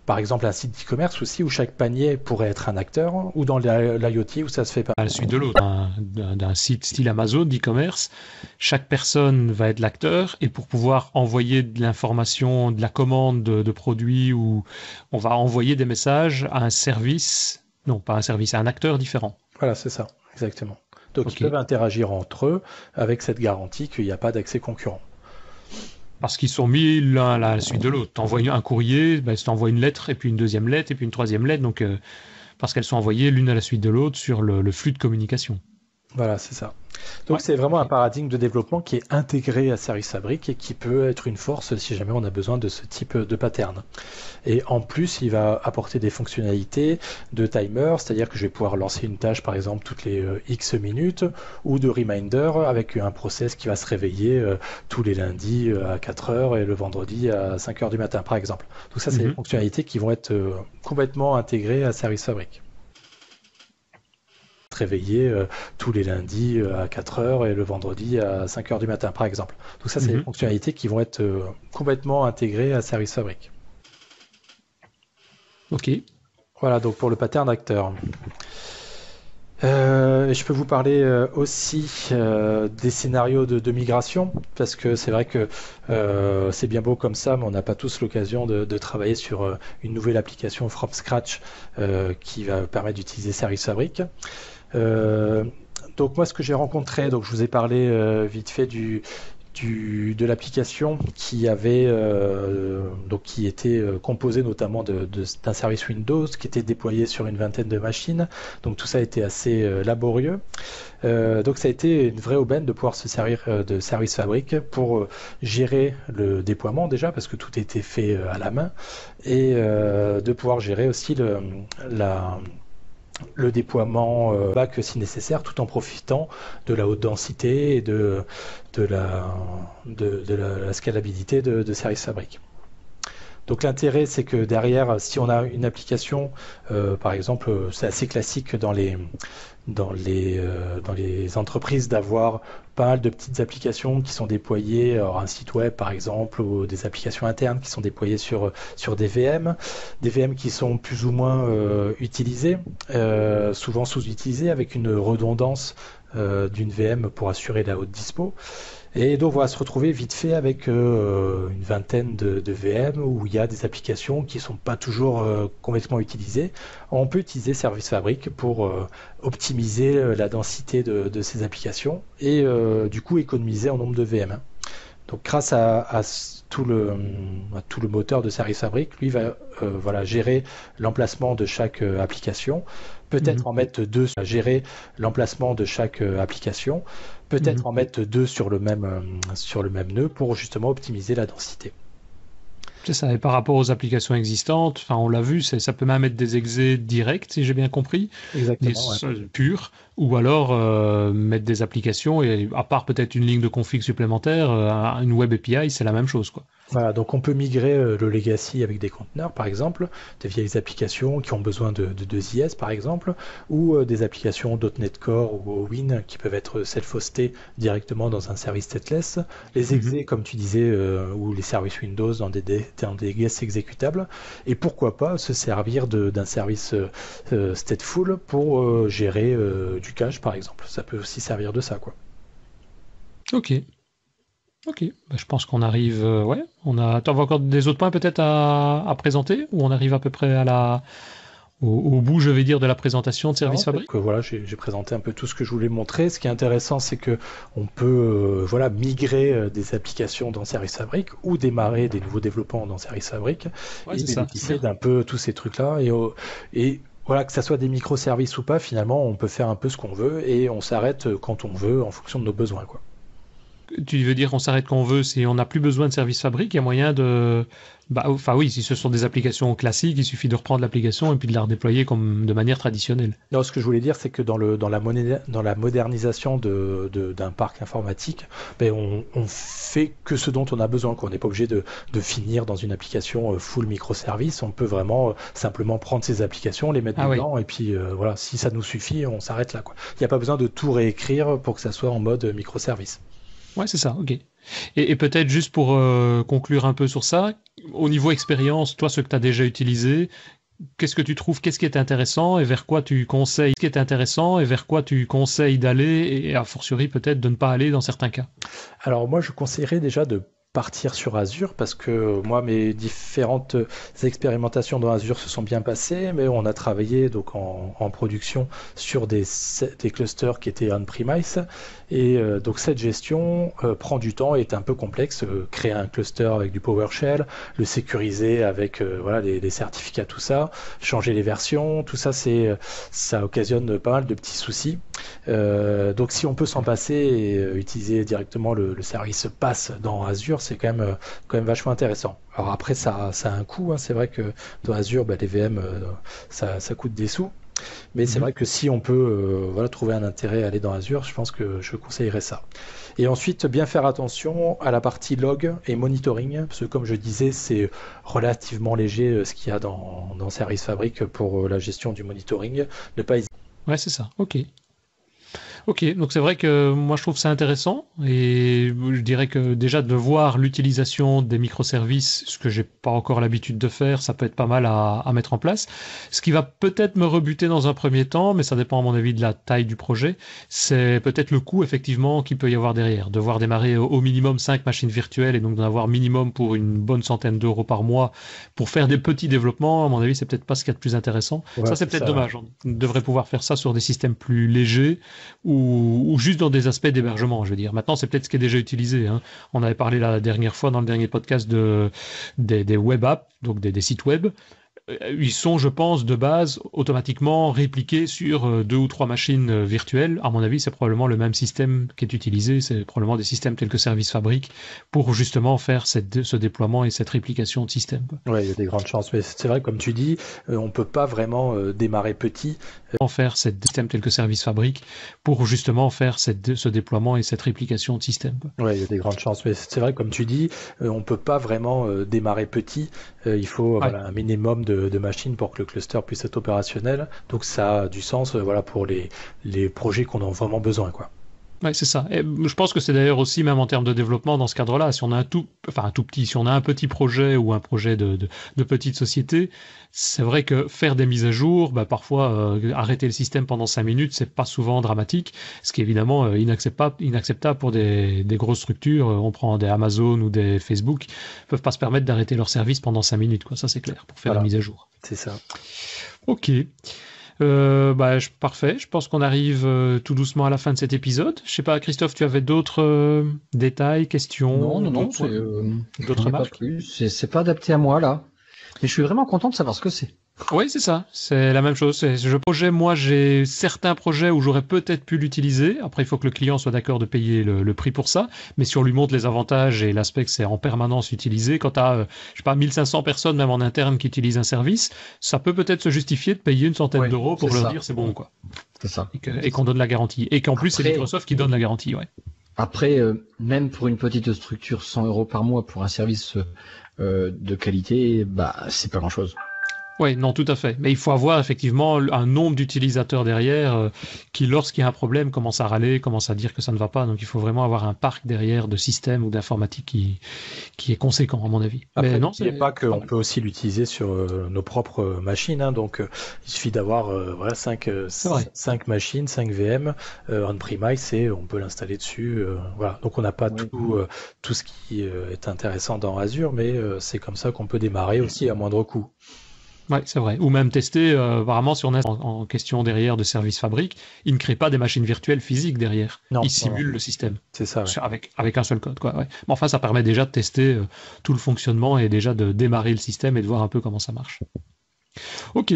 Par exemple un site d'e-commerce aussi où chaque panier pourrait être un acteur, ou dans l'IoT où ça se fait pas. À la suite de l'autre, d'un site style Amazon d'e-commerce, chaque personne va être l'acteur, et pour pouvoir envoyer de l'information, de la commande de produits, ou on va envoyer des messages à un service, non pas un service, à un acteur différent. Voilà, c'est ça, exactement. Donc ils peuvent interagir entre eux avec cette garantie qu'il n'y a pas d'accès concurrent. Parce qu'ils sont mis l'un à la suite de l'autre. Tu envoies un courrier, tu envoies une lettre, et puis une deuxième lettre, et puis une troisième lettre, donc, parce qu'elles sont envoyées l'une à la suite de l'autre sur le flux de communication. Voilà, c'est ça. Donc c'est vraiment un paradigme de développement qui est intégré à Service Fabric et qui peut être une force si jamais on a besoin de ce type de pattern. Et en plus, il va apporter des fonctionnalités de timer, c'est-à-dire que je vais pouvoir lancer une tâche par exemple toutes les X minutes, ou de reminder avec un process qui va se réveiller tous les lundis à 4h et le vendredi à 5h du matin par exemple. Donc ça, c'est des fonctionnalités qui vont être complètement intégrées à Service Fabric. réveiller tous les lundis à 4 heures et le vendredi à 5 heures du matin, par exemple. Donc ça, c'est des fonctionnalités qui vont être complètement intégrées à Service Fabric. Ok. Voilà, donc pour le pattern acteur. Je peux vous parler aussi des scénarios de migration, parce que c'est vrai que c'est bien beau comme ça, mais on n'a pas tous l'occasion de travailler sur une nouvelle application from scratch qui va permettre d'utiliser Service Fabric. Donc moi, ce que j'ai rencontré, donc je vous ai parlé vite fait de l'application qui avait donc qui était composée notamment d'un service Windows qui était déployé sur une vingtaine de machines. Donc tout ça a été assez laborieux. Donc ça a été une vraie aubaine de pouvoir se servir de Service Fabric pour gérer le déploiement déjà, parce que tout était fait à la main, et de pouvoir gérer aussi le déploiement back si nécessaire, tout en profitant de la haute densité et de la scalabilité de Service Fabric. Donc l'intérêt, c'est que derrière, si on a une application, par exemple, c'est assez classique dans les entreprises d'avoir pas mal de petites applications qui sont déployées, alors un site web par exemple, ou des applications internes qui sont déployées sur des VM qui sont plus ou moins utilisées, souvent sous-utilisées, avec une redondance d'une VM pour assurer la haute dispo. Et donc on va se retrouver vite fait avec une vingtaine de VM où il y a des applications qui ne sont pas toujours complètement utilisées. On peut utiliser Service Fabric pour optimiser la densité de ces applications et du coup économiser en nombre de VM. Donc grâce à tout le moteur de Service Fabric, lui va gérer l'emplacement de chaque application, peut-être en mettre deux à gérer l'emplacement de chaque application, peut-être en mettre deux sur le même nœud pour justement optimiser la densité. C'est ça, et par rapport aux applications existantes, enfin on l'a vu, ça peut même être des exés directs, si j'ai bien compris, exactement, purs, ou alors mettre des applications, et à part peut-être une ligne de config supplémentaire, une web API, c'est la même chose, quoi. Voilà, donc on peut migrer le legacy avec des conteneurs, par exemple, des vieilles applications qui ont besoin de 2IS, par exemple, ou des applications .NET Core ou Win qui peuvent être self-hostées directement dans un service stateless, les exés, comme tu disais, ou les services Windows dans des guest exécutables, et pourquoi pas se servir d'un service stateful pour gérer du cache, par exemple. Ça peut aussi servir de ça, quoi. Ok, bah, je pense qu'on arrive. T'en as encore des autres points peut-être à présenter, ou on arrive à peu près au bout, je vais dire, de la présentation de Service Fabric. Donc, voilà, j'ai présenté un peu tout ce que je voulais montrer. Ce qui est intéressant, c'est que on peut migrer des applications dans Service Fabric ou démarrer des nouveaux développements dans Service Fabric et bénéficier d'un peu tous ces trucs-là et voilà, que ça soit des microservices ou pas, finalement, on peut faire un peu ce qu'on veut et on s'arrête quand on veut en fonction de nos besoins, quoi. Tu veux dire qu'on s'arrête quand on veut, si on n'a plus besoin de Service Fabric, il y a moyen de... Enfin oui, si ce sont des applications classiques, il suffit de reprendre l'application et puis de la redéployer comme de manière traditionnelle. Non, ce que je voulais dire, c'est que dans la modernisation d'un parc informatique, on fait que ce dont on a besoin, quoi. On n'est pas obligé de finir dans une application full microservice. On peut vraiment simplement prendre ces applications, les mettre dedans, et puis voilà, si ça nous suffit, on s'arrête là, quoi. Il n'y a pas besoin de tout réécrire pour que ça soit en mode microservice. Ouais, c'est ça, ok. Et peut-être juste pour conclure un peu sur ça, au niveau expérience, toi, ce que tu as déjà utilisé, qu'est-ce que tu trouves, qu'est-ce qui est intéressant et vers quoi tu conseilles, d'aller et a fortiori peut-être de ne pas aller dans certains cas? Alors moi, je conseillerais déjà de partir sur Azure parce que moi mes différentes expérimentations dans Azure se sont bien passées, mais on a travaillé donc en production sur des clusters qui étaient on-premise et donc cette gestion prend du temps et est un peu complexe. Créer un cluster avec du PowerShell, le sécuriser avec les certificats, tout ça, changer les versions, tout ça ça occasionne pas mal de petits soucis. Donc si on peut s'en passer et utiliser directement le service PaaS dans Azure, c'est quand même vachement intéressant. Alors après ça a un coût, hein. C'est vrai que dans Azure les VM ça coûte des sous, mais c'est vrai que si on peut trouver un intérêt à aller dans Azure, je pense que je conseillerais ça. Et ensuite bien faire attention à la partie log et monitoring, parce que comme je disais, c'est relativement léger ce qu'il y a dans Service Fabric pour la gestion du monitoring. Ne pas hésiter. Ouais, c'est ça, ok. Ok, donc c'est vrai que moi je trouve ça intéressant et je dirais que déjà de voir l'utilisation des microservices, ce que j'ai pas encore l'habitude de faire, ça peut être pas mal à mettre en place. Ce qui va peut-être me rebuter dans un premier temps, mais ça dépend à mon avis de la taille du projet, c'est peut-être le coût effectivement qu'il peut y avoir derrière. Devoir démarrer au minimum 5 machines virtuelles et donc d'en avoir minimum pour une bonne centaine d'euros par mois pour faire des petits développements, à mon avis c'est peut-être pas ce qu'il y a de plus intéressant. Ouais, Ça c'est c'est peut-être ça. dommage. On devrait pouvoir faire ça sur des systèmes plus légers ou juste dans des aspects d'hébergement, je veux dire. Maintenant, c'est peut-être ce qui est déjà utilisé, hein. On avait parlé la dernière fois dans le dernier podcast des web apps, donc des sites web. Ils sont, je pense, de base automatiquement répliqués sur 2 ou 3 machines virtuelles. À mon avis, c'est probablement le même système qui est utilisé. C'est probablement des systèmes tels que Service Fabric pour justement faire ce déploiement et cette réplication de système, quoi. Ouais, il y a des grandes chances. Mais c'est vrai, comme tu dis, on peut pas vraiment démarrer petit. Faire ce système tel que Service Fabric pour justement faire ce déploiement et cette réplication de système, quoi. Ouais, il y a des grandes chances. Mais c'est vrai, comme tu dis, on peut pas vraiment démarrer petit. Il faut Ouais. voilà, un minimum de machines pour que le cluster puisse être opérationnel. Donc ça a du sens voilà, pour les projets qu'on a vraiment besoin, quoi. Ouais, c'est ça. Et je pense que c'est d'ailleurs aussi, même en termes de développement, dans ce cadre-là, si on a si on a un petit projet ou un projet de petite société, c'est vrai que faire des mises à jour, bah, parfois, arrêter le système pendant 5 minutes, c'est pas souvent dramatique, ce qui est évidemment inacceptable pour des grosses structures. On prend des Amazon ou des Facebook, ils peuvent pas se permettre d'arrêter leur service pendant 5 minutes, quoi. Ça, c'est clair, pour faire Voilà. la mise à jour. C'est ça. Ok. Parfait. Je pense qu'on arrive tout doucement à la fin de cet épisode. Je sais pas, Christophe, tu avais d'autres détails, questions, Non, d'autres j'en ai pas remarques? plus. C'est pas adapté à moi là. Mais je suis vraiment content de savoir ce que c'est. Oui, c'est ça. C'est la même chose. Moi, j'ai certains projets où j'aurais peut-être pu l'utiliser. Après, il faut que le client soit d'accord de payer le prix pour ça. Mais si on lui montre les avantages et l'aspect que c'est en permanence utilisé, quand tu as, je sais pas, 1500 personnes, même en interne, qui utilisent un service, ça peut peut-être se justifier de payer une centaine Ouais, d'euros pour c'est leur ça. dire c'est bon, quoi. C'est ça. Et qu'on donne la garantie. Et qu'en plus, c'est Après- Microsoft qui donne la garantie, ouais. Après, même pour une petite structure, 100 euros par mois pour un service de qualité, bah c'est pas grand-chose. Oui, non, tout à fait. Mais il faut avoir effectivement un nombre d'utilisateurs derrière qui, lorsqu'il y a un problème, commence à râler, commence à dire que ça ne va pas. Donc il faut vraiment avoir un parc derrière de systèmes ou d'informatique qui est conséquent, à mon avis. Après, Mais non, n'oubliez pas qu'on peut aussi l'utiliser sur nos propres machines, hein, donc il suffit d'avoir voilà, 5 vrai. machines, 5 VM on-premise et on peut l'installer dessus. Voilà. Donc on n'a pas Oui. tout ce qui est intéressant dans Azure, mais c'est comme ça qu'on peut démarrer aussi à moindre coût. Ouais, c'est vrai. Ou même tester, apparemment, si on est en question derrière de Service Fabric, il ne crée pas des machines virtuelles physiques derrière. Non, Il non, simule le système. C'est ça. Ouais. Avec un seul code, quoi. Ouais. Mais enfin, ça permet déjà de tester tout le fonctionnement et déjà de démarrer le système et de voir un peu comment ça marche. Ok.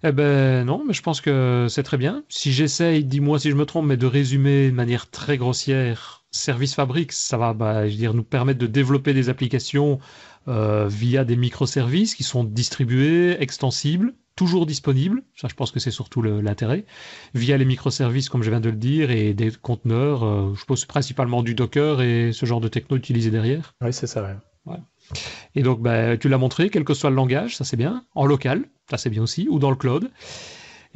Eh ben non, mais je pense que c'est très bien. Si j'essaye, dis-moi si je me trompe, mais de résumer de manière très grossière, Service Fabric, ça va, je veux dire, nous permettre de développer des applications via des microservices qui sont distribués, extensibles, toujours disponibles. Ça, je pense que c'est surtout l'intérêt. Via les microservices, comme je viens de le dire, et des conteneurs, je pense principalement du Docker et ce genre de techno utilisé derrière. Oui, c'est ça. Ouais. Et donc, tu l'as montré, quel que soit le langage, ça c'est bien. En local, ça c'est bien aussi, ou dans le cloud.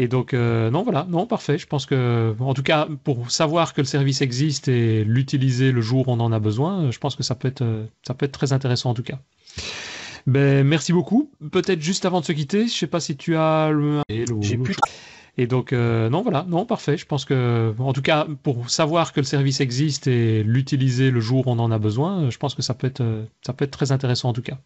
Et donc, non, voilà, non, parfait. Je pense que, en tout cas, pour savoir que le service existe et l'utiliser le jour où on en a besoin, je pense que ça peut être très intéressant en tout cas. Merci beaucoup. Peut-être juste avant de se quitter, je sais pas si tu as le mail ou J'ai autre plus chose. Et donc, non, voilà, non, parfait. Je pense que, en tout cas, pour savoir que le service existe et l'utiliser le jour où on en a besoin, je pense que ça peut être très intéressant en tout cas.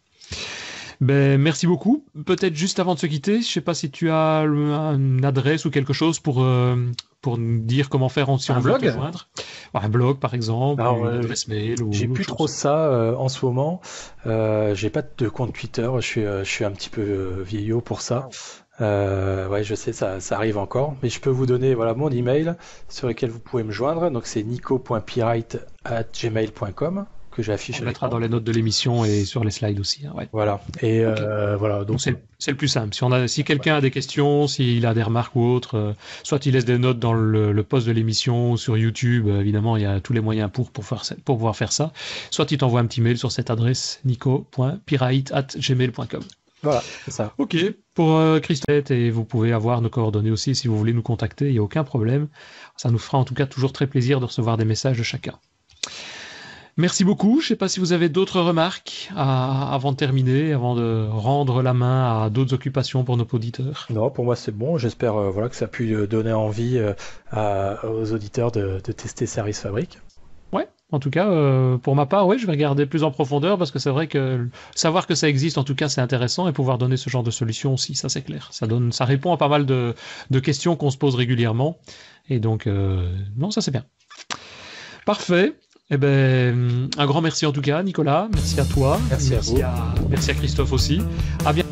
Merci beaucoup. Peut-être juste avant de se quitter, je sais pas si tu as une adresse ou quelque chose pour nous dire comment faire si on Un veut te blog joindre. Un blog par exemple, Alors, une adresse mail ou J'ai autre plus chose. trop ça en ce moment. J'ai pas de compte Twitter. Je suis un petit peu vieillot pour ça. Ouais, je sais, ça arrive encore. Mais je peux vous donner voilà mon email sur lequel vous pouvez me joindre. Donc c'est nico.pirate@gmail.com que j'affiche On à mettra l'écran. dans les notes de l'émission et sur les slides aussi, hein, ouais. Voilà. Et Ok. voilà. Donc Donc c'est le plus simple. Si quelqu'un a des questions, s'il a des remarques ou autres, soit il laisse des notes dans le post de l'émission ou sur YouTube. Évidemment, il y a tous les moyens pour pouvoir faire ça. Soit il t'envoie un petit mail sur cette adresse nico.pirate@gmail.com. Voilà, c'est ça. Ok, pour Christophe, et vous pouvez avoir nos coordonnées aussi si vous voulez nous contacter, il n'y a aucun problème. Ça nous fera en tout cas toujours très plaisir de recevoir des messages de chacun. Merci beaucoup. Je ne sais pas si vous avez d'autres remarques avant de terminer, avant de rendre la main à d'autres occupations pour nos auditeurs. Non, pour moi c'est bon. J'espère que ça a pu donner envie aux auditeurs de tester Service Fabric. Ouais, en tout cas, pour ma part, je vais regarder plus en profondeur parce que c'est vrai que savoir que ça existe, en tout cas, c'est intéressant et pouvoir donner ce genre de solution aussi, ça c'est clair. Ça répond à pas mal de questions qu'on se pose régulièrement et donc, non, ça c'est bien. Parfait. Eh ben, un grand merci en tout cas, Nicolas. Merci à toi. Merci à vous. Merci à Christophe aussi. À bientôt.